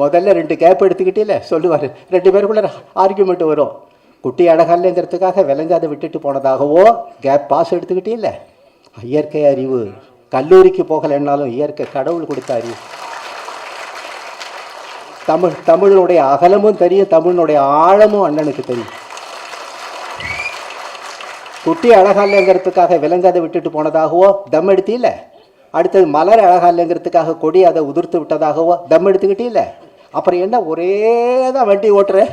முதல்ல 2 கேப் எடுத்துக்கிட்டே சொல்லுவார். 2 பேருக்குள்ள ஆர்கியூமெண்ட் வரும். குட்டி அழகல்லைங்கிறதுக்காக விலங்காத விட்டுட்டு போனதாகவோ கேப் பாஸ் எடுத்துக்கிட்டே இல்லை. இயற்கை அறிவு கல்லூரிக்கு போகலைன்னாலும் இயற்கை கடவுள் கொடுத்த அறிவு. தமிழனுடைய அகலமும் தெரியும், தமிழனுடைய ஆழமும் அண்ணனுக்கு தெரியும். குட்டி அழகா இல்லைங்கிறதுக்காக விலங்காத விட்டுட்டு போனதாகவோ தம் எடுத்து இல்லை. அடுத்தது மலர் அழகா இல்லைங்கிறதுக்காக கொடி அதை உதிர்த்து விட்டதாகவோ தம் எடுத்துக்கிட்டே இல்லை. அப்புறம் என்ன ஒரே தான் வண்டி ஓட்டுறேன்.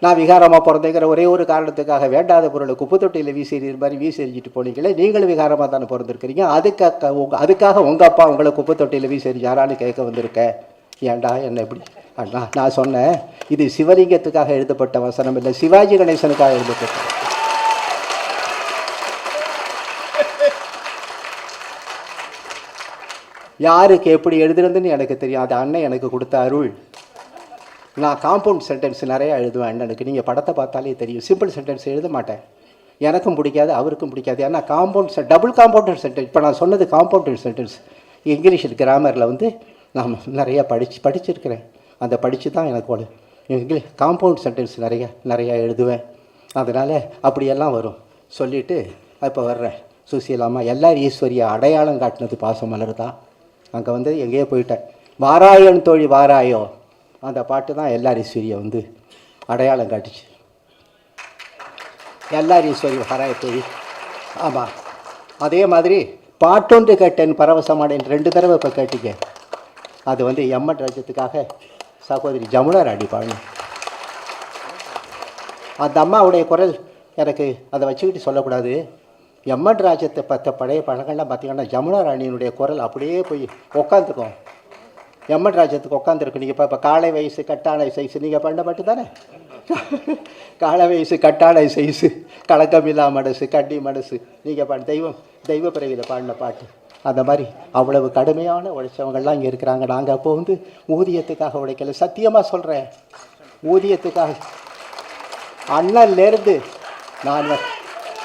நான் விகாரமாக பிறந்தேங்கிற ஒரே ஒரு காரணத்துக்காக வேண்டாத பொருளை குப்பை தொட்டியில் வீசி எறிகிற மாதிரி வீசி எறிஞ்சிட்டு போனீங்களே. நீங்களும் விகாரமாக தானே பிறந்திருக்கிறீங்க. அதுக்காக உங்கள் அப்பா உங்களை குப்பை தொட்டியில் வீசி எறிஞ்சாரான்னு கேட்க வந்திருக்கேன். ஏண்டா என்ன எப்படி அண்ணா? நான் சொன்னேன், இது சிவலிங்கத்துக்காக எழுதப்பட்ட வசனம் இல்லை, சிவாஜி கணேசனுக்காக எழுதப்பட்ட. யாருக்கு எப்படி எழுதுறதுன்னு எனக்கு தெரியும். அது அண்ணன் எனக்கு கொடுத்த அருள். நான் காம்பவுண்ட் சென்டென்ஸ் நிறையா எழுதுவேன் அண்ணனுக்கு. நீங்கள் படத்தை பார்த்தாலே தெரியும். சிம்பிள் சென்டென்ஸ் எழுத மாட்டேன். எனக்கும் பிடிக்காது, அவருக்கும் பிடிக்காது. ஏன்னா டபுள் காம்பவுண்டட் சென்டென்ஸ். இப்போ நான் சொன்னது காம்பவுண்டட் சென்டென்ஸ். இங்கிலீஷில் கிராமரில் நான் நிறையா படிச்சிருக்கிறேன். அந்த படித்து தான் எனக்கு இங்கிலீஷ் காம்பவுண்ட் சென்டென்ஸ் நிறையா எழுதுவேன். அதனால் அப்படியெல்லாம் வரும். சொல்லிவிட்டு இப்போ வர்றேன். சுசீலாமா எல்லார் ஈஸ்வரியை அடையாளம் காட்டினது பாசமலர் தான். அங்கே எங்கேயோ போயிட்டேன். வாராயன் தோழி வாராயோ அந்த பாட்டு தான் எல்லார் ஈஸ்வரியை அடையாளம் காட்டுச்சு. எல்லார் ஈஸ்வரி வாராய தோழி. ஆமாம், அதே மாதிரி பாட்டொன்று கேட்டேன் பரவசமானேன் 2 தடவை இப்போ கேட்டீங்க. அது எம்மன் ராஜ்யத்துக்காக சகோதரி ஜமுனா ராணி பாடணும். அந்த அம்மாவுடைய குரல் எனக்கு அதை வச்சுக்கிட்டு சொல்லக்கூடாது. எம்மன் ராஜ்யத்தை பழைய பழங்கள்லாம் பார்த்தீங்கன்னா ஜமுனா ராணியினுடைய குரல் அப்படியே போய் உட்காந்துக்கும். எம்மன் ராஜ்யத்துக்கு உட்காந்துருக்கு. நீங்கள் இப்போ காலை வயசு கட்டாளை சைஸு நீங்கள் பண்ண பாட்டு தானே? காலை வயசு கட்டாளை சைஸு களங்கமில்லா மனசு, கண்ணி மனசு, நீங்கள் தெய்வ பிறவியில் பாடின பாட்டு. அந்த மாதிரி அவ்வளவு கடுமையான உழைச்சவங்கள்லாம் இங்கே இருக்கிறாங்க. நாங்கள் அப்போ வந்து ஊதியத்துக்காக உழைக்கல, சத்தியமாக சொல்கிறேன். ஊதியத்துக்காக அண்ணன்லேருந்து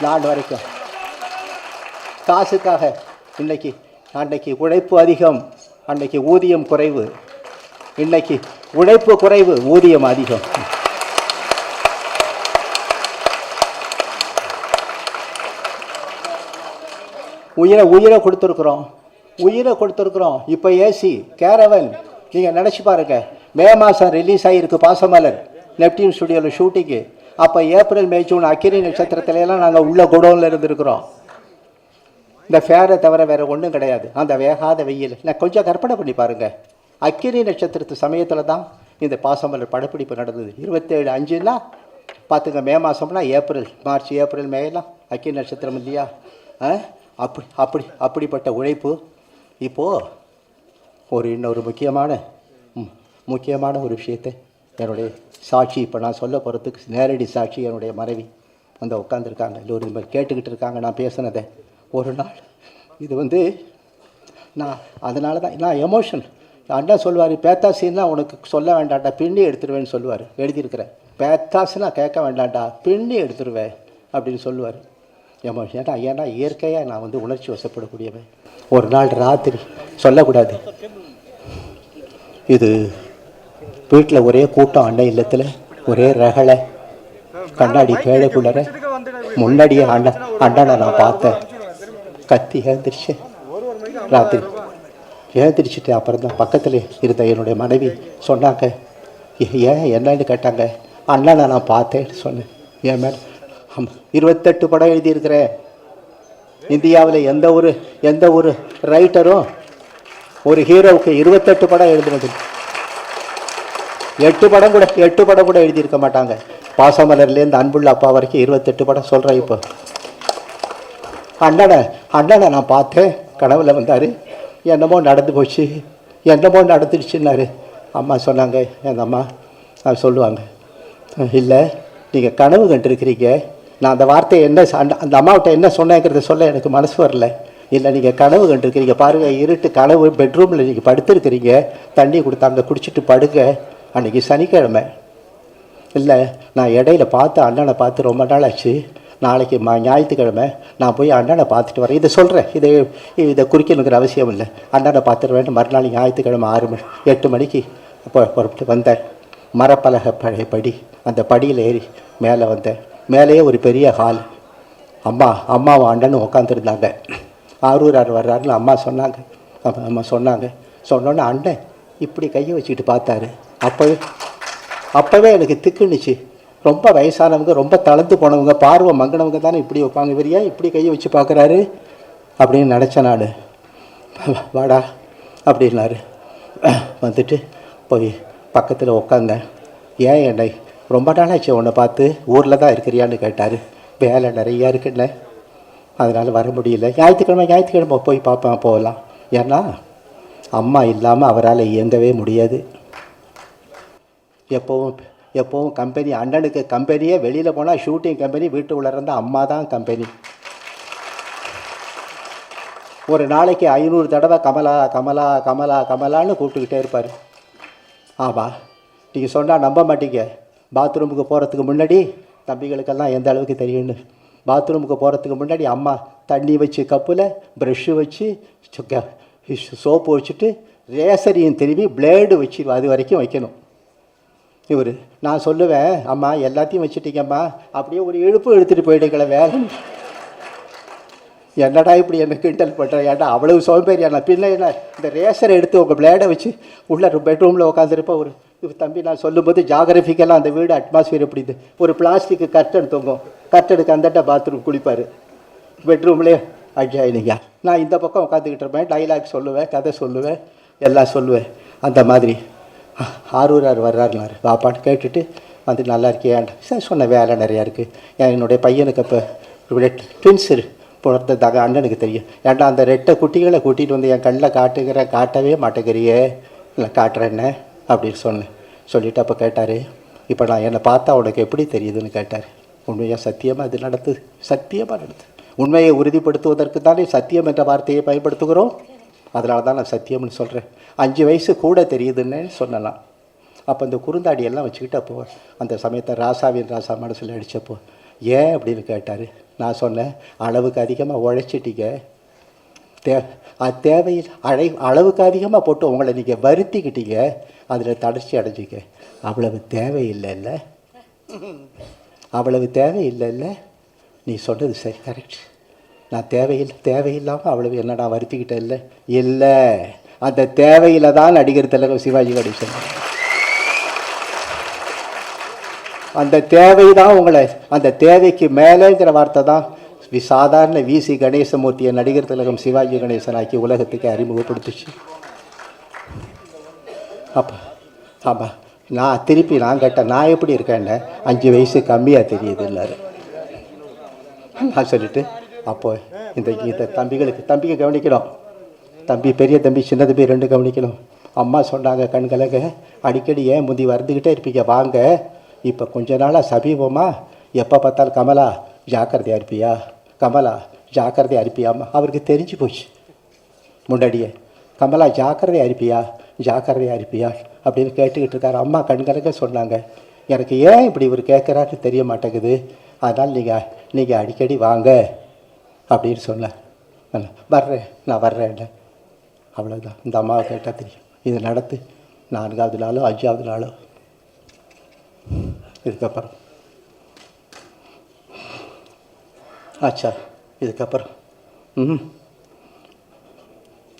நான் வரைக்கும் காசுக்காக. அன்னைக்கு உழைப்பு அதிகம், அன்னைக்கு ஊதியம் குறைவு. இன்னைக்கு உழைப்பு குறைவு, ஊதியம் அதிகம். உயிரை கொடுத்துருக்குறோம். இப்போ ஏசி கேரவன் நீங்கள் நினச்சி பாருங்கள். மே மாதம் ரிலீஸ் ஆகிருக்கு பாசமலர், நெப்டியூன் ஸ்டுடியோவில் ஷூட்டிங்கு. அப்போ ஏப்ரல் மே ஜூன் அக்கினி நட்சத்திரத்துலலாம் நாங்கள் உள்ள குடோனில் இருந்துருக்குறோம். இந்த ஃபேரை தவிர வேறு ஒன்றும் கிடையாது. அந்த வேகாத வெயில் நான் கொஞ்சம் கற்பனை பண்ணி பாருங்கள். அக்கினி நட்சத்திரத்து சமயத்தில் தான் இந்த பாசமலர் படப்பிடிப்பு நடந்தது. 27/5ன்னா பார்த்துங்க. மே மாதம்னா மார்ச் ஏப்ரல் மேலாம் அக்கினி நட்சத்திரம் இல்லையா? அப்படிப்பட்ட உழைப்பு. இப்போது இன்னொரு முக்கியமான ஒரு விஷயத்தை என்னுடைய சாட்சி இப்போ நான் சொல்ல போகிறதுக்கு நேரடி சாட்சி என்னுடைய மனைவி வந்து உட்காந்துருக்காங்க. இல்லை ஒரு மாதிரி கேட்டுக்கிட்டு இருக்காங்க நான் பேசுனதை. ஒரு நாள் இது வந்து அதனால தான் நான் எமோஷன். அண்ணா சொல்லுவார், பேத்தாசின்னா உனக்கு சொல்ல வேண்டாண்டா, பின்னி எடுத்துருவேன்னு சொல்லுவார். எழுதியிருக்கிறேன், பேத்தாசுனா கேட்க வேண்டாண்டா, பின்னி எடுத்துருவேன் அப்படின்னு சொல்லுவார். எமோஷன். ஏன்னா இயற்கையாக நான் வந்து உணர்ச்சி வசப்படக்கூடியவன். ஒரு நாள் ராத்திரி சொல்லக்கூடாது, இது வீட்டில் ஒரே கூட்டம், அண்ணன் இல்லத்தில் ஒரே ரகளை, கண்ணாடி பேழைக்குள்ளற முன்னாடியே அண்ணனை நான் பார்த்தேன். கத்தி எழுந்திரிச்சேன் ராத்திரி. எழுந்திரிச்சிட்டு அப்புறம் தான் பக்கத்தில் இருந்த என்னுடைய மனைவி சொன்னாங்க, ஏன் என்னன்னு கேட்டாங்க. அண்ணனை நான் பார்த்தேன்னு சொன்னேன். ஏன் மேடம் 28 படம் எழுதியிருக்கிறேன். இந்தியாவில் எந்த ஒரு ரைட்டரும் ஒரு ஹீரோவுக்கு 28 படம் எழுதுனது. 8 படம் கூட எழுதியிருக்க மாட்டாங்க. பாசமலர்லேருந்து அன்புள்ள அப்பா வரைக்கும் 28 படம் சொல்கிறேன். இப்போ அண்ணனை நான் பார்த்தேன், கனவுல வந்தார். என்னமோ நடந்து போச்சு, என்னமோ நடந்துடுச்சுன்னாரு. அம்மா சொன்னாங்க, எங்கள் அம்மா சொல்லுவாங்க, இல்லை நீங்கள் கனவு கண்டிருக்கிறீங்க. நான் அந்த வார்த்தையை அந்த அம்மாவிட்ட என்ன சொன்னேங்கிறத சொல்ல எனக்கு மனசு வரல. இல்லை நீங்கள் கனவு கண்டிருக்கிறீங்க, பாருங்கள் இருட்டு கனவு, பெட்ரூமில் நீங்கள் படுத்துருக்கிறீங்க, தண்ணி கொடுத்தாங்க, குடிச்சிட்டு படுங்க. அன்றைக்கி சனிக்கிழமை. இல்லை நான் இடையில அண்ணனை பார்த்து ரொம்ப நாள் ஆச்சு. நாளைக்கு ஞாயிற்றுக்கிழமை நான் போய் அண்ணனை பார்த்துட்டு வரேன். இதை சொல்கிறேன், இதை குறிக்கணுங்கிற அவசியம் இல்லை. அண்ணனை பார்த்துருவேன். மறுநாள் ஞாயிற்றுக்கிழமை 8 மணிக்கு புறப்பட்டு வந்தேன். மரப்பலகை பழைய படி, அந்த படியில் ஏறி மேலே வந்தேன். மேலேயே ஒரு பெரிய ஹால். அம்மாவும் அண்ணனும் உட்காந்துருந்தாங்க. ஆரூரார் வர்றாருன்னு அம்மா சொன்னாங்க. சொன்னோன்னே அண்ணன் இப்படி கையை வச்சுக்கிட்டு பார்த்தாரு. அப்போவே எனக்கு திக்குனுச்சு. ரொம்ப வயசானவங்க, ரொம்ப தளர்ந்து போனவங்க, பார்வை மங்கினவங்க தானே இப்படி வைப்பாங்க. இவர் ஏன் இப்படி கையை வச்சு பார்க்குறாரு அப்படின்னு நினச்சேன் நான். வாடா அப்படின்னாரு. வந்துட்டு போய் பக்கத்தில் உட்காந்தேன். ஏன் என்னை ரொம்ப நாளாச்சு உன்னை பார்த்து, ஊரில் தான் இருக்கிறியான்னு கேட்டார். வேலை நிறையா இருக்குன்னு, அதனால் வர முடியல. ஞாயிற்றுக்கிழமை போய் பார்ப்பேன், போகலாம். ஏன்னா அம்மா இல்லாமல் அவரால் இயங்கவே முடியாது. எப்போவும் கம்பெனி, அண்ணனுக்கு கம்பெனியே வெளியில் போனால் ஷூட்டிங் கம்பெனி, வீட்டு உள்ள இருந்தால் அம்மா தான் கம்பெனி. ஒரு நாளைக்கு 500 தடவை கமலா கமலா கமலா கமலான்னு கூப்பிட்டுக்கிட்டே இருப்பார். ஆமாம், நீங்கள் சொன்னால் நம்ப மாட்டீங்க. பாத்ரூமுக்கு போகிறதுக்கு முன்னாடி, தம்பிகளுக்கெல்லாம் எந்த அளவுக்கு தெரியும்னு, பாத்ரூமுக்கு போகிறதுக்கு முன்னாடி அம்மா தண்ணி வச்சு கப்பில் ப்ரெஷ்ஷு வச்சு சோப்பு வச்சுட்டு ரேசரியும் திரும்பி பிளேடு வச்சு அது வரைக்கும் வைக்கணும். இவர் நான் சொல்லுவேன், அம்மா எல்லாத்தையும் வச்சுட்டீங்கம்மா, அப்படியே ஒரு இழுப்பு எடுத்துகிட்டு போயிடுங்களேன் வேலை. என்னடா இப்படி என்ன கிண்டல் பண்ணுறேன், ஏன்டா அவ்வளவு சோம்பேறியான பின்ன என்ன, இந்த ரேசரை எடுத்து உங்கள் பிளேடை வச்சு உள்ள பெட்ரூமில் உட்காந்துருப்பேன். ஒரு தம்பி நான் சொல்லும்போது ஜாகிரபிக்கெல்லாம் அந்த வீடு அட்மாஸ்பியர் எப்படி இது, ஒரு பிளாஸ்டிக்கு கர்டன் தொங்கும், கர்டனுக்கு அந்தட்ட பாத்ரூம் குளிப்பார் பெட்ரூம்லேயே அட்ஜாயினிங்க. நான் இந்த பக்கம் உட்காந்துக்கிட்டு இருப்பேன், டைலாக் சொல்லுவேன், கதை சொல்லுவேன், எல்லாம் சொல்லுவேன். அந்த மாதிரி ஆரூரார் வர்றாருனாரு. பாப்பான்னு கேட்டுட்டு வந்து நல்லா இருக்கியான் சார் சொன்ன வேலை நிறையா இருக்குது. என்னுடைய பையனுக்கு இப்போ ட்வின்ஸ் பிறந்ததாக அண்ணனுக்கு தெரியும். ஏன்டா அந்த 2 குட்டிகளை கூட்டிகிட்டு வந்து என் கண்ணில் காட்டவே மாட்டேங்கிறியே. இல்லை காட்டுறேன்னே அப்படின்னு சொல்லிவிட்டு அப்போ கேட்டார், இப்போ நான் என்னை பார்த்தா உனக்கு எப்படி தெரியுதுன்னு கேட்டார். உண்மையாக சத்தியமாக இது நடத்துது, சத்தியமாக நடத்துது. உண்மையை உறுதிப்படுத்துவதற்கு தானே சத்தியம் என்ற வார்த்தையை பயன்படுத்துகிறோம். அதனால தான் நான் சத்தியம்னு சொல்கிறேன். 5 வயசு கூட தெரியுதுன்னு சொன்னலாம். அப்போ இந்த குறுந்தாடியெல்லாம் வச்சுக்கிட்டு அப்போ அந்த சமயத்தை ராசாவின் ராசா மனசில் அடித்தப்போ ஏன் அப்படின்னு கேட்டார். நான் சொன்னேன், அளவுக்கு அதிகமாக உழைச்சிட்டீங்க, அது தேவையில் அளவுக்கு அதிகமாக போட்டு உங்களை நீங்கள் வருத்திக்கிட்டீங்க, அதில் தளர்ச்சி அடைஞ்சிக்க. அவ்வளவு தேவையில்லைல்ல, அவ்வளவு தேவையில்லைல்ல. நீ சொன்னது சரி, கரெக்ட். நான் தேவையில்லாமல் அவ்வளவு என்ன நான் வருத்திக்கிட்டேன் இல்லை இல்லை. அந்த தேவையில் தான் நடிகர் திலகம் சிவாஜி கணேசன். அந்த தேவை தான் உங்களை, அந்த தேவைக்கு மேலேங்கிற வார்த்தை தான் சாதாரண விசி கணேசமூர்த்தியை நடிகர் திலகம் சிவாஜி கணேசன் ஆக்கி உலகத்துக்கு அறிமுகப்படுத்துச்சு. அப்போ ஆமாம், நான் கேட்டேன், நான் எப்படி இருக்கேன்னு 5 வயசு கம்மியாக தெரியுது எல்லாரு. நான் சொல்லிட்டு அப்போ இந்த தம்பிக்கு கவனிக்கணும், பெரிய தம்பி சின்ன தம்பி 2 கவனிக்கணும். அம்மா சொன்னாங்க, கண்கலங்க அடிக்கடி ஏன் முந்தி வந்துக்கிட்டே இருப்பீங்க, வாங்க. இப்போ கொஞ்ச நாளாக சமீபமாக எப்போ பார்த்தாலும் கமலா ஜாக்கிரதையாக இருப்பியா, கமலா ஜாக்கிரதையாக இருப்பியாம்மா. அவருக்கு தெரிஞ்சு போச்சு முன்னாடியே, கமலா ஜாக்கிரதையாக இருப்பியா அப்படின்னு கேட்டுக்கிட்டு இருக்காரு. அம்மா கண்கலங்க சொன்னாங்க, எனக்கு ஏன் இப்படி இவர் கேட்குறாருன்னு தெரிய மாட்டேங்குது, அதனால் நீங்கள் அடிக்கடி வாங்க அப்படின்னு சொன்னேன். நான் வர்றேன். அவ்வளோதான். இந்த அம்மாவை கேட்டால் தெரியும். இது நடத்து 4வது நாளோ 5வது நாளோ. இதுக்கப்புறம் ஆச்சா, இதுக்கப்புறம்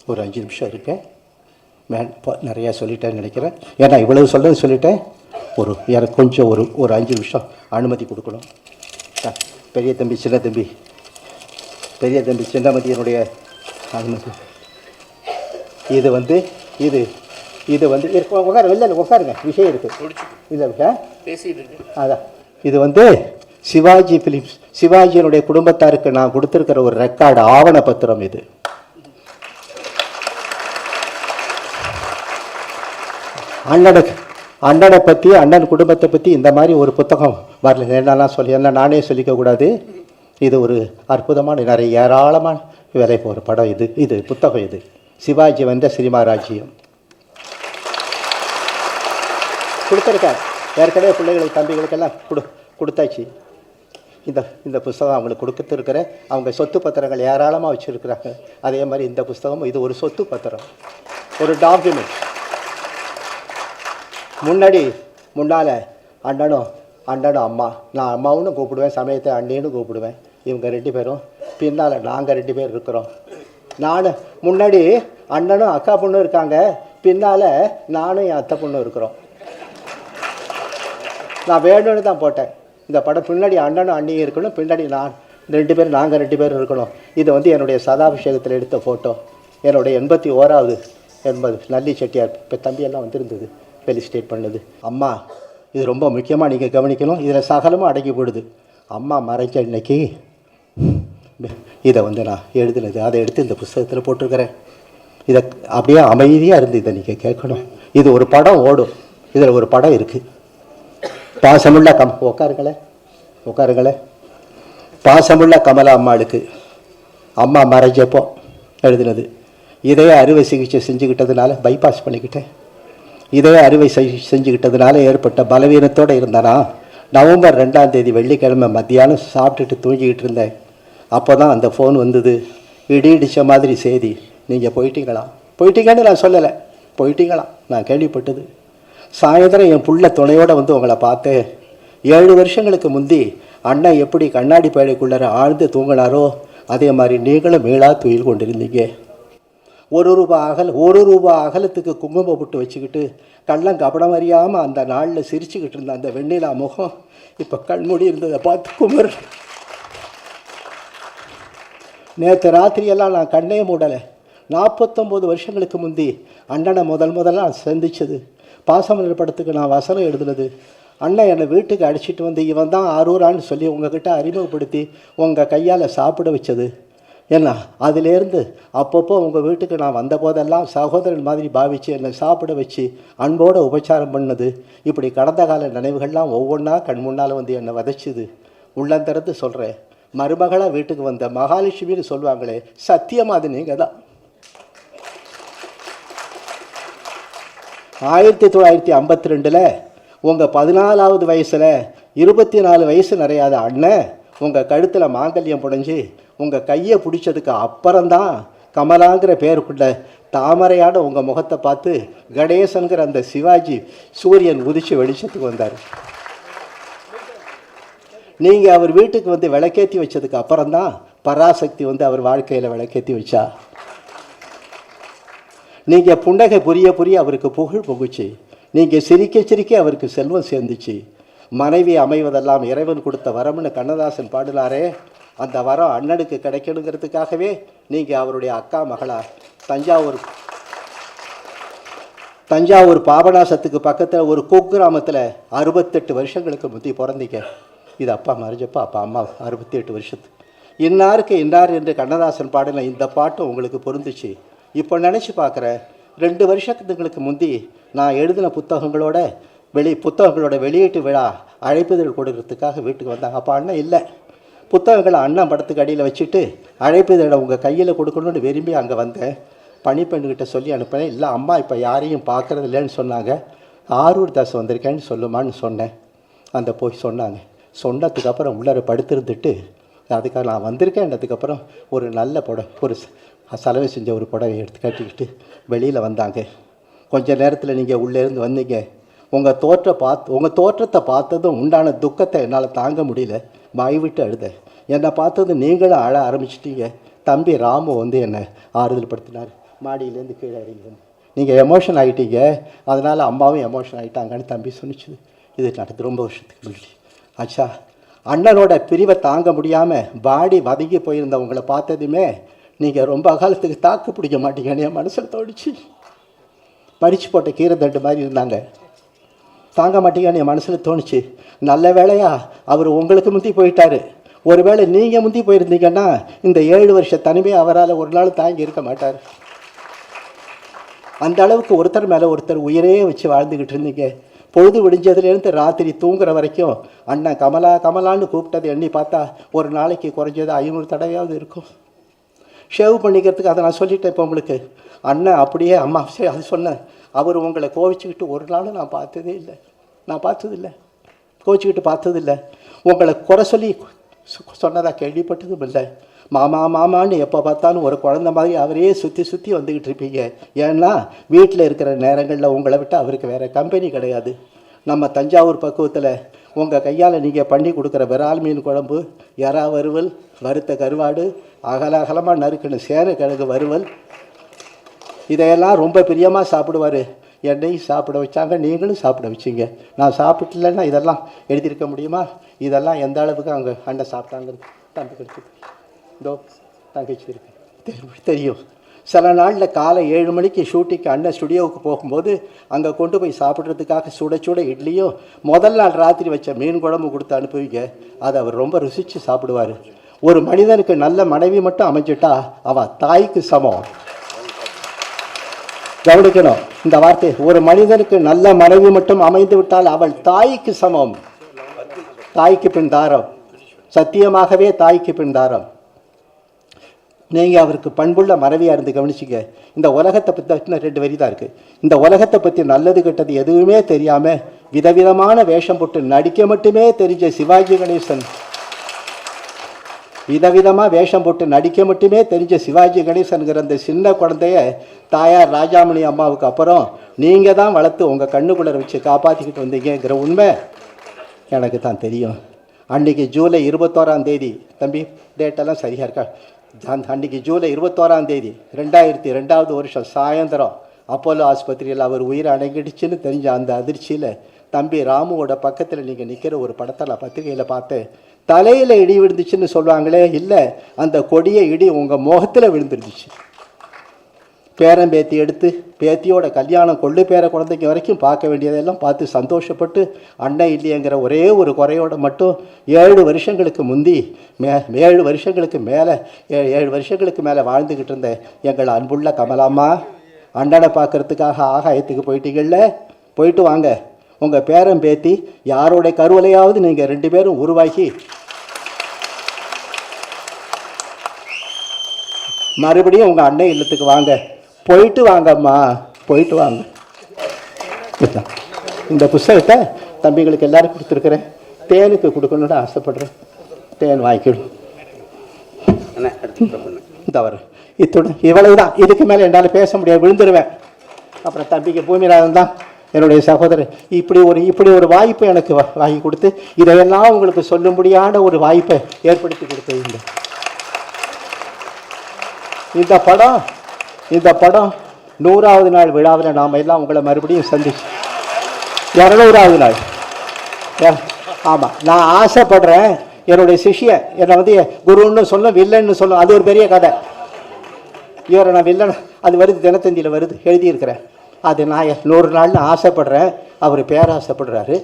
ஒரு 5 நிமிஷம் இருக்கேன். நிறையா சொல்லிட்டேன்னு நினைக்கிறேன். ஏன்னா இவ்வளவு சொல்லிட்டேன். எனக்கு கொஞ்சம் ஒரு 5 நிமிஷம் அனுமதி கொடுக்கணும். பெரிய தம்பி சின்னமதியினுடைய அனுமதி. இது வந்து உட்காருங்க, விஷயம் இருக்குது. இல்லை அதான், இது சிவாஜி ஃபிலிம்ஸ், சிவாஜியினுடைய குடும்பத்தாருக்கு நான் கொடுத்துருக்கிற ஒரு ரெக்கார்டு ஆவண பத்திரம். இது அண்ணனை பற்றி, அண்ணன் குடும்பத்தை பற்றி இந்த மாதிரி ஒரு புத்தகம் வரல. என்ன நானே சொல்லிக்க கூடாது. இது ஒரு அற்புதமான, நிறைய ஏராளமான விலை போகிற படம். இது புத்தகம். இது சிவாஜி வந்த சினிமா ராஜ்யம் கொடுத்துருக்கார். ஏற்கனவே பிள்ளைகளுக்கு தம்பிகளுக்கெல்லாம் கொடுத்தாச்சு. இந்த புஸ்தகம் அவங்களுக்கு கொடுத்துருக்கிற, அவங்க சொத்து பத்திரங்கள் ஏராளமாக வச்சுருக்குறாங்க. அதே மாதிரி இந்த புஸ்தகம் இது ஒரு சொத்து பத்திரம், ஒரு டாக்குமெண்ட். முன்னால் அண்ணனும் அம்மா, நான் அம்மாவும் கூப்பிடுவேன், சமயத்தை அண்ணின்னு கூப்பிடுவேன். இவங்க 2 பேரும், பின்னால் நாங்கள் 2 பேர் இருக்கிறோம். முன்னாடி அண்ணனும் அக்கா பொண்ணும் இருக்காங்க, பின்னால் நானும் என் அத்தை பொண்ணும் இருக்கிறோம். நான் வேணும்னு தான் போட்டேன் இந்த படம். பின்னாடி அண்ணனும் அண்ணியும் இருக்கணும், பின்னாடி நாங்கள் 2 பேர் இருக்கணும். இது என்னுடைய சதாபிஷேகத்தில் எடுத்த ஃபோட்டோ. என்னுடைய 81வது நல்லி செட்டியார் இப்போ தம்பியெல்லாம் வந்திருந்தது, ஃபெலிசிட்டேட் பண்ணது. அம்மா, இது ரொம்ப முக்கியமாக நீங்கள் கவனிக்கணும். இதில் சகலமும் அடங்கி போடுது. அம்மா மறைஞ்ச இன்னைக்கு இதை நான் எழுதுனது, அதை எடுத்து இந்த புஸ்தகத்தில் போட்டிருக்கிறேன். இதை அப்படியே அமைதியாக இருந்து இதை நீங்கள் கேட்கணும். இது ஒரு படம் ஓடும், இதில் ஒரு படம் இருக்குது. பாசமுள்ள உட்காருங்களே. பாசமுள்ள கமலா அம்மாளுக்கு அம்மா மறைஞ்சப்போ எழுதினது. இதய அறுவை சிகிச்சை செஞ்சுக்கிட்டதுனால பைபாஸ் பண்ணிக்கிட்டேன். இதய அறுவை செஞ்சுக்கிட்டதுனால ஏற்பட்ட பலவீனத்தோடு இருந்தேனா. நவம்பர் 2ஆம் தேதி வெள்ளிக்கிழமை மத்தியானம் சாப்பிட்டுட்டு தூங்கிக்கிட்டு இருந்தேன். அப்போ தான் அந்த ஃபோன் வந்தது. இடிச்ச மாதிரி செய்தி, நீங்கள் போயிட்டீங்கன்னு நான் சொல்லலை, போயிட்டீங்களாம் நான் கேள்விப்பட்டது. சாயந்தரம் என் புள்ள துணையோடு உங்களை பார்த்தேன். 7 வருஷங்களுக்கு முந்தி அண்ணன் எப்படி கண்ணாடி பேழைக்குள்ளார ஆழ்ந்து தூங்கினாரோ அதே மாதிரி நீங்களும் மீளா துயில் கொண்டிருந்தீங்க. 1 ரூபா அகலத்துக்கு குங்குமம் போட்டு வச்சுக்கிட்டு கள்ளம் கபடம் அறியாமல் அந்த நாளில் சிரிச்சுக்கிட்டு இருந்த அந்த வெண்ணிலா முகம் இப்போ கண்மூடி இருந்ததை பார்த்து குமர். நேற்று ராத்திரியெல்லாம் நான் கண்ணே மூடலை. 49 வருஷங்களுக்கு முந்தி அண்ணனை முதலாக சந்தித்தது. பாசமலர் படத்துக்கு நான் வசனம் எழுதுனது. அண்ணன் என்னை வீட்டுக்கு அடிச்சிட்டு இவன் தான் ஆரூரான்னு சொல்லி உங்ககிட்ட அறிமுகப்படுத்தி உங்கள் கையால் சாப்பிட வச்சது. ஏன்னா அதிலேருந்து அப்பப்போ உங்கள் வீட்டுக்கு நான் வந்த போதெல்லாம் சகோதரன் மாதிரி பாவித்து என்னை சாப்பிட வச்சு அன்போடு உபச்சாரம் பண்ணது. இப்படி கடந்த கால நினைவுகள்லாம் ஒவ்வொன்றா கண் முன்னால் என்னை விதைச்சிது. உள்ளந்திறந்து சொல்கிறேன், மருமகளாக வீட்டுக்கு வந்த மகாலட்சுமின்னு சொல்லுவாங்களே, சத்தியமாக அது நீங்கள் தான். 1952 உங்கள் 14வது வயசில் 24 வயசு நிறையாத அண்ணன் உங்கள் கழுத்தில் மாங்கல்யம் புடைஞ்சி உங்கள் கையை பிடிச்சதுக்கு அப்புறம்தான் கமலாங்கிற பேருக்குள்ள தாமரையான உங்கள் முகத்தை பார்த்து கணேசனுங்கிற அந்த சிவாஜி சூரியன் உதிச்சு வெளிச்சத்துக்கு வந்தார். நீங்கள் அவர் வீட்டுக்கு வந்து விளக்கேற்றி வச்சதுக்கு அப்புறம்தான் பராசக்தி வந்து அவர் வாழ்க்கையில் விளக்கேற்றி வச்சா. நீங்கள் புன்னகை புரிய புரிய அவருக்கு புகழ் புகுச்சு, நீங்கள் சிரிக்க சிரிக்க அவருக்கு செல்வம் சேர்ந்துச்சு. மனைவி அமைவதெல்லாம் இறைவன் கொடுத்த வரம்னு கண்ணதாசன் பாடினாரே, அந்த வரம் அண்ணனுக்கு கிடைக்கணுங்கிறதுக்காகவே நீங்கள் அவருடைய அக்கா மகளா தஞ்சாவூர் பாபநாசத்துக்கு பக்கத்தில் ஒரு குக்கிராமத்தில் 68 வருஷங்களுக்கு முந்தி பிறந்தீங்க. இது அப்பா மறைஞ்சப்பா அப்பா அம்மா 68 வருஷத்துக்கு. இன்னாருக்கு இன்னார் என்று கண்ணதாசன் பாடின இந்த பாட்டும் உங்களுக்கு பொருந்துச்சு. இப்போ நினச்சி பார்க்குறேன், 2 வருஷத்துங்களுக்கு முந்தி நான் எழுதின புத்தகங்களோட வெளியீட்டு விழா அழைப்புதல் கொடுக்கறதுக்காக வீட்டுக்கு வந்தாங்க. அப்போ அண்ணன் இல்லை. புத்தகங்களை அண்ணன் படத்துக்கு அடியில் வச்சுட்டு அழைப்புதலை உங்கள் கையில் கொடுக்கணும்னு விரும்பி அங்கே வந்தேன். பணிப்பெண்ணுக்கிட்ட சொல்லி அனுப்பினேன். இல்லை அம்மா இப்போ யாரையும் பார்க்குறது இல்லைன்னு சொன்னாங்க. ஆரூர் தாஸ் வந்திருக்கேன்னு சொல்லுமான்னு சொன்னேன். அந்த போய் சொன்னாங்க. சொன்னதுக்கப்புறம் உள்ளார படுத்திருந்துட்டு அதுக்காக நான் வந்திருக்கேன்றதுக்கப்புறம் ஒரு நல்ல ஒரு செலவு செஞ்ச ஒரு புடவை எடுத்து கட்டிக்கிட்டு வெளியில் வந்தாங்க. கொஞ்ச நேரத்தில் நீங்கள் உள்ளேருந்து வந்தீங்க. உங்கள் தோற்றத்தை பார்த்ததும் உண்டான துக்கத்தை என்னால் தாங்க முடியல. வாய் விட்டு அழுதேன். என்னை பார்த்தது நீங்களும் அழ ஆரம்பிச்சிட்டீங்க. தம்பி ராமு வந்து என்னை ஆறுதல் படுத்தினார். மாடியிலேருந்து கீழே இறங்கி நீங்கள் எமோஷன் ஆகிட்டீங்க, அதனால் அம்மாவும் எமோஷன் ஆகிட்டாங்கன்னு தம்பி சொன்னிச்சு. இது நடந்து ரொம்ப வருஷத்துக்கு முன்னாடி ஆச்சா. அண்ணனோட பிரிவை தாங்க முடியாமல் பாடி வதங்கி போயிருந்தவங்களை பார்த்ததுமே நீங்கள் ரொம்ப காலத்துக்கு தாக்கு பிடிக்க மாட்டீங்கன்னு என் மனசில் தோடிச்சு. பறிச்சு போட்ட கீரை தண்டு மாதிரி இருந்தாங்க, தாங்க மாட்டீங்கன்னு என் மனசில் தோணுச்சு. நல்ல வேளையா அவர் உங்களுக்கு முந்தி போயிட்டார். ஒருவேளை நீங்கள் முந்தி போயிருந்தீங்கன்னா இந்த 7 வருஷ தனிமையை அவரால் ஒரு நாள் தாங்கி இருக்க மாட்டார். அந்த அளவுக்கு ஒருத்தர் மேலே ஒருத்தர் உயிரே வச்சு வாழ்ந்துக்கிட்டு இருந்தீங்க. பொழுது விடிஞ்சதுலேருந்து ராத்திரி தூங்குற வரைக்கும் அண்ணன் கமலா கமலான்னு கூப்பிட்டது எண்ணி பார்த்தா ஒரு நாளைக்கு குறைஞ்சது 500 தடவையாவது இருக்கும். ஷேவ் பண்ணிக்கிறதுக்கு அதை நான் சொல்லிட்டேன். இப்போ உங்களுக்கு அண்ணன் அப்படியே அம்மா அது சொன்னேன். அவர் உங்களை கோவிச்சுக்கிட்டு ஒரு நாளும் நான் பார்த்ததில்லை. கோவிச்சுக்கிட்டு பார்த்ததில்லை. உங்களை குறை சொல்லி சொன்னதாக கேள்விப்பட்டதும் இல்லை. மாமா மாமான்னு எப்போ பார்த்தாலும் ஒரு குழந்த மாதிரி அவரே சுற்றி வந்துக்கிட்டு இருப்பீங்க. ஏன்னா வீட்டில் இருக்கிற நேரங்களில் உங்களை விட்டு அவருக்கு வேறு கம்பெனி கிடையாது. நம்ம தஞ்சாவூர் பக்குவத்தில் உங்கள் கையால் நீங்கள் பண்ணி கொடுக்குற விரால் மீன் குழம்பு, எறா வறுவல், வறுத்த கருவாடு, அகலமாக நறுக்குன்னு சேனக்கிழங்கு வறுவல், இதையெல்லாம் ரொம்ப பிரியமாக சாப்பிடுவார். என்னையும் சாப்பிட வச்சாங்க, நீங்களும் சாப்பிட வச்சிங்க. நான் சாப்பிட்டலன்னா இதெல்லாம் எழுதியிருக்க முடியுமா? இதெல்லாம் எந்த அளவுக்கு அவங்க அண்ணன் சாப்பிட்டாங்கிறது தம்பி கிடைச்சி இதோ தங்கச்சி இருக்கு தெரியும். சில நாளில் காலை 7 மணிக்கு ஷூட்டிங்க்கு அண்ணன் ஸ்டுடியோவுக்கு போகும்போது அங்கே கொண்டு போய் சாப்பிட்றதுக்காக சுட இட்லியும் முதல் நாள் ராத்திரி வச்ச மீன் குழம்பு கொடுத்து அனுப்புவீங்க. அதை அவர் ரொம்ப ருசித்து சாப்பிடுவார். ஒரு மனிதனுக்கு நல்ல மனைவி மட்டும் அமைஞ்சிட்டா அவன் தாய்க்கு சமம். கவனிக்கணும் இந்த வார்த்தை. ஒரு மனிதனுக்கு நல்ல மனைவி மட்டும் அமைந்து விட்டால் அவள் தாய்க்கு சமம். தாய்க்கு பின் தாரம், சத்தியமாகவே தாய்க்கு பின் தாரம். நீங்கள் அவருக்கு பண்புள்ள மனைவியாக இருந்து கவனிச்சிங்க. இந்த உலகத்தை பற்றி 2 வரி தான் இருக்குது. இந்த உலகத்தை பற்றி நல்லது கெட்டது எதுவுமே தெரியாமல் விதவிதமான வேஷம் போட்டு நடிக்க மட்டுமே தெரிஞ்ச சிவாஜி கணேசன், விதவிதமாக வேஷம் போட்டு நடிக்க மட்டுமே தெரிஞ்ச சிவாஜி கணேசனுங்கிற அந்த சின்ன குழந்தைய தாயார் ராஜாமணி அம்மாவுக்கு அப்புறம் நீங்கள் தான் வளர்த்து உங்கள் கண்ணுக்குள்ளே வச்சு காப்பாற்றிக்கிட்டு வந்தீங்கிற உண்மை எனக்கு தான் தெரியும். அன்றைக்கி ஜூலை 21ஆம் தேதி, தம்பி டேட்டெல்லாம் சரியாக இருக்கா? அன்றைக்கி ஜூலை 21ஆம் தேதி 2002வது வருஷம் சாயந்தரம் அப்போலோ ஆஸ்பத்திரியில் அவர் உயிரை அடங்கிடுச்சுன்னு தெரிஞ்ச அந்த அதிர்ச்சியில் தம்பி ராமுவோட பக்கத்தில் நீங்கள் நிற்கிற ஒரு படத்தை நான் பத்திரிகையில் பார்த்தேன். தலையில் இடி விழுந்துச்சுன்னு சொல்லுவாங்களே, இல்லை, அந்த கொடிய இடி உங்கள் முகத்தில் விழுந்துருந்துச்சு. பேரம்பேத்தி எடுத்து பேத்தியோட கல்யாணம் கொள்ளு பேர குழந்தைக்கு வரைக்கும் பார்க்க வேண்டியதெல்லாம் பார்த்து சந்தோஷப்பட்டு அண்ணன் இல்லையங்கிற ஒரே ஒரு குறையோட மட்டும் 7 வருஷங்களுக்கு முந்தி 7 வருஷங்களுக்கு மேலே வாழ்ந்துக்கிட்டு இருந்த எங்கள் அன்புள்ள கமலாம்மா, அண்ணனை பார்க்கறதுக்காக ஆகாயத்துக்கு போயிட்டீங்கள்ல, போயிட்டு வாங்க. உங்கள் பேரம்பேத்தி யாரோடைய கருவலையாவது நீங்கள் 2 பேரும் உருவாக்கி மறுபடியும் உங்கள் அண்ணன் இல்லத்துக்கு வாங்க, போயிட்டு வாங்கம்மா, போயிட்டு வாங்க. இதுதான். இந்த புஸ்தகத்தை தம்பிங்களுக்கு எல்லாரும் கொடுத்துருக்குறேன். தேனுக்கு கொடுக்கணுன்னு ஆசைப்படுறேன். தேன் வாங்கிக்கிடும். தவறு இத்துடன் இவ்வளவுதான். இதுக்கு மேலே என்னால் பேச முடியாது, விழுந்துருவேன். அப்புறம் தம்பிக்கு பூமிநாதன் தான் என்னுடைய சகோதரர். இப்படி ஒரு வாய்ப்பை எனக்கு வாங்கி கொடுத்து இதையெல்லாம் உங்களுக்கு சொல்லும்படியான ஒரு வாய்ப்பை ஏற்படுத்தி கொடுத்தது. இந்த படம் 100வது நாள் விழாவில் நாம் எல்லாம் உங்களை மறுபடியும் சந்திச்சு 200வது நாள். ஆமாம், நான் ஆசைப்படுறேன் என்னுடைய சிஷ்யன் என்னை வந்து குருன்னு சொல்லும், வில்லன்னு சொல்லும். அது ஒரு பெரிய கதை. இவரை நான் வில்லன், அது வருது, தினத்தந்தியில் வருது, எழுதியிருக்கிறேன். அது நான் 100 நாள்னு ஆசைப்படுறேன். அவர் பேராசைப்படுறாரு.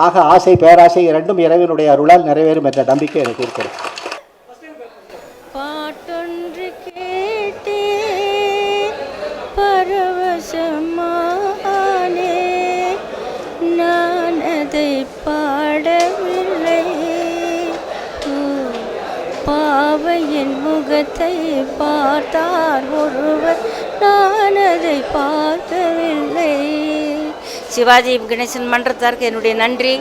ஆக ஆசை பேராசை ரெண்டும் இறைவனுடைய அருளால் நிறைவேறும் என்ற நம்பிக்கை எனக்கு இருக்கிறது. பாட்டொன்று கேட்டே பரவசமானே, நான் அதை பாடவில்லை. பாவையின் முகத்தை பார்த்தார் ஒருவர், நான் அதை பார்க்கவில்லை. சிவாஜி கணேசன் மன்றத்தாருக்கு என்னுடைய நன்றி,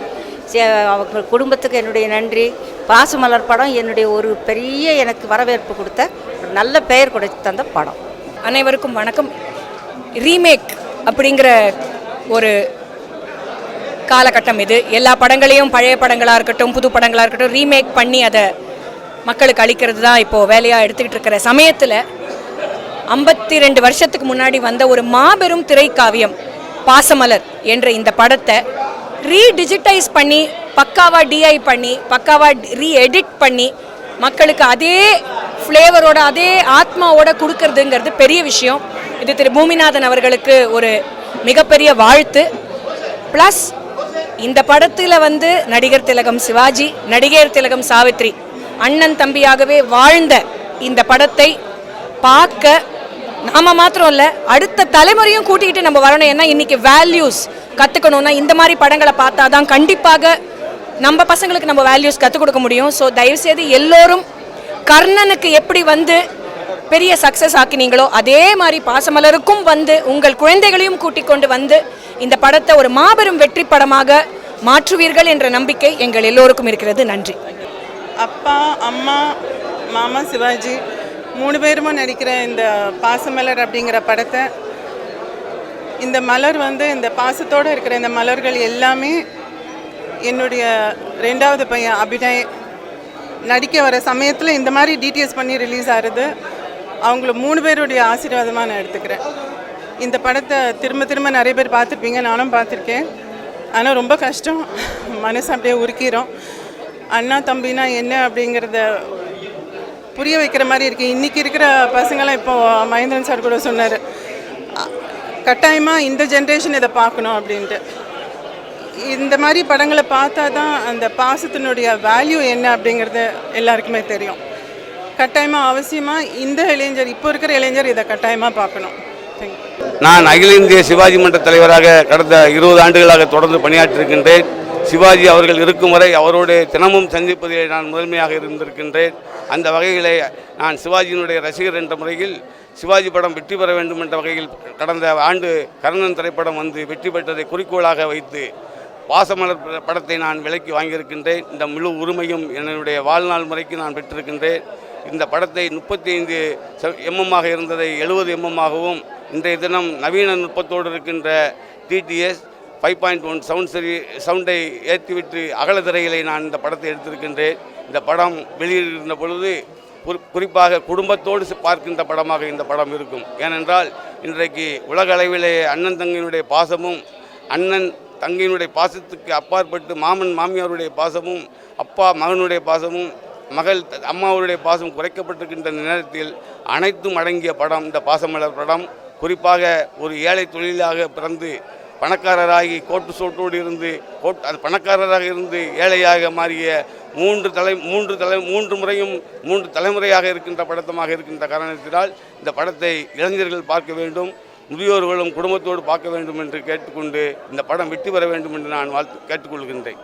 அவங்க குடும்பத்துக்கு என்னுடைய நன்றி. பாசமலர் படம் என்னுடைய ஒரு பெரிய எனக்கு வரவேற்பு கொடுத்த ஒரு நல்ல பெயர் கொடுத்து தந்த படம். அனைவருக்கும் வணக்கம். ரீமேக் அப்படிங்கிற ஒரு காலகட்டம் இது. எல்லா படங்களையும் பழைய படங்களாக இருக்கட்டும், புது படங்களாக இருக்கட்டும், ரீமேக் பண்ணி அதை மக்களுக்கு அளிக்கிறது தான் இப்போது வேலையாக எடுத்துக்கிட்டு இருக்கிற சமயத்தில் 52 வருஷத்துக்கு முன்னாடி வந்த ஒரு மாபெரும் திரைக்காவியம் பாசமலர் என்ற இந்த படத்தை ரீடிஜிட்டைஸ் பண்ணி, பக்காவாக டிஐ பண்ணி, பக்காவாக ரீஎடிட் பண்ணி மக்களுக்கு அதே ஃப்ளேவரோட அதே ஆத்மாவோட கொடுக்கறதுங்கிறது பெரிய விஷயம். இது திரு பூமிநாதன் அவர்களுக்கு ஒரு மிகப்பெரிய வாழ்த்து. ப்ளஸ் இந்த படத்தில் வந்து நடிகர் திலகம் சிவாஜி, நடிகர் திலகம் சாவித்ரி அண்ணன் தம்பியாகவே வாழ்ந்த இந்த படத்தை பார்க்க நாம மாத்திரம் இல்லை, அடுத்த தலைமுறையும் கூட்டிகிட்டு நம்ம வரணும். ஏன்னா இன்னைக்கு வேல்யூஸ் கற்றுக்கணும்னா இந்த மாதிரி படங்களை பார்த்தா தான் கண்டிப்பாக நம்ம பசங்களுக்கு நம்ம வேல்யூஸ் கற்றுக் கொடுக்க முடியும். ஸோ தயவுசெய்து எல்லோரும் கர்ணனுக்கு எப்படி வந்து பெரிய சக்ஸஸ் ஆக்கினீங்களோ அதே மாதிரி பாசமலருக்கும் வந்து உங்கள் குழந்தைகளையும் கூட்டிக் கொண்டு வந்து இந்த படத்தை ஒரு மாபெரும் வெற்றி படமாக மாற்றுவீர்கள் என்ற நம்பிக்கை எங்கள் எல்லோருக்கும் இருக்கிறது. நன்றி. அப்பா, அம்மா, மாமா சிவாஜி 3 பேருமா நடிக்கிற இந்த பாசமலர் அப்படிங்கிற படத்தை, இந்த மலர் வந்து இந்த பாசத்தோடு இருக்கிற இந்த மலர்கள் எல்லாமே என்னுடைய 2வது பையன் அபிநய் நடிக்க வர சமயத்தில் இந்த மாதிரி டிடிஎஸ் பண்ணி ரிலீஸ் ஆகுது. அவங்கள 3 பேருடைய ஆசீர்வாதமாக நான் எடுத்துக்கிறேன். இந்த படத்தை திரும்ப நிறைய பேர் பார்த்துருப்பீங்க, நானும் பார்த்துருக்கேன். ஆனால் ரொம்ப கஷ்டம், மனசு அப்படியே உருக்கிறோம். அண்ணா தம்பினா என்ன அப்படிங்கிறத புரிய வைக்கிற மாதிரி இருக்குது. இன்றைக்கி இருக்கிற பசங்களாம் இப்போது மகேந்திரன் சார் கூட சொன்னார், கட்டாயமாக இந்த ஜென்ரேஷன் இதை பார்க்கணும் அப்படின்ட்டு. இந்த மாதிரி படங்களை பார்த்தா தான் அந்த பாசத்தினுடைய வேல்யூ என்ன அப்படிங்கிறது எல்லாருக்குமே தெரியும். கட்டாயமாக அவசியமாக இந்த இளைஞர், இப்போ இருக்கிற இளைஞர் இதை கட்டாயமாக பார்க்கணும். நான் அகில இந்திய சிவாஜி மன்ற தலைவராக கடந்த 20 ஆண்டுகளாக தொடர்ந்து பணியாற்றிருக்கின்றேன். சிவாஜி அவர்கள் இருக்கும் வரை அவரோடு தினமும் சந்திப்பதிலே நான் முதன்மையாக இருந்திருக்கின்றேன். அந்த வகையிலே நான் சிவாஜியினுடைய ரசிகர் என்ற முறையில் சிவாஜி படம் வெற்றி பெற வேண்டும் என்ற வகையில் கடந்த ஆண்டு கர்ணன் திரைப்படம் வந்து வெற்றி பெற்றதை குறிக்கோளாக வைத்து பாசமலர் படத்தை நான் விலைக்கு வாங்கியிருக்கின்றேன். இந்த முழு உரிமையும் என்னுடைய வாழ்நாள் முறைக்கு நான் பெற்றிருக்கின்றேன். இந்த படத்தை 35 mm இருந்ததை 70 mm இன்றைய தினம் நவீன நுட்பத்தோடு இருக்கின்ற டிடிஎஸ் 5.1 சவுண்டை ஏற்றிவிட்டு அகலத்திரையிலே நான் இந்த படத்தை எடுத்திருக்கின்றேன். இந்த படம் வெளியிடுகின்ற பொழுது குறிப்பாக குடும்பத்தோடு பார்க்கின்ற படமாக இந்த படம் இருக்கும். ஏனென்றால் இன்றைக்கு உலக அளவிலே அண்ணன் தங்கையினுடைய பாசமும், அண்ணன் தங்கையினுடைய பாசத்துக்கு அப்பாற்பட்டு மாமன் மாமியாருடைய பாசமும், அப்பா மகனுடைய பாசமும், மகள் அம்மாவுடைய பாசம் குறைக்கப்பட்டிருக்கின்ற நேரத்தில் அனைத்தும் அடங்கிய படம் இந்த பாசமலர் படம். குறிப்பாக ஒரு ஏழை தொழிலாக பிறந்து பணக்காரராகி கோட்டு சோட்டோடு இருந்து அது பணக்காரராக இருந்து ஏழையாக மாறிய 3 தலைமுறையாக இருக்கின்ற படத்தமாக இருக்கின்ற காரணத்தினால் இந்த படத்தை இளைஞர்கள் பார்க்க வேண்டும், முதியோர்களும் குடும்பத்தோடு பார்க்க வேண்டும் என்று கேட்டுக்கொண்டு இந்த படம் வெற்றி பெற வேண்டும் என்று நான் கேட்டுக்கொள்கின்றேன்.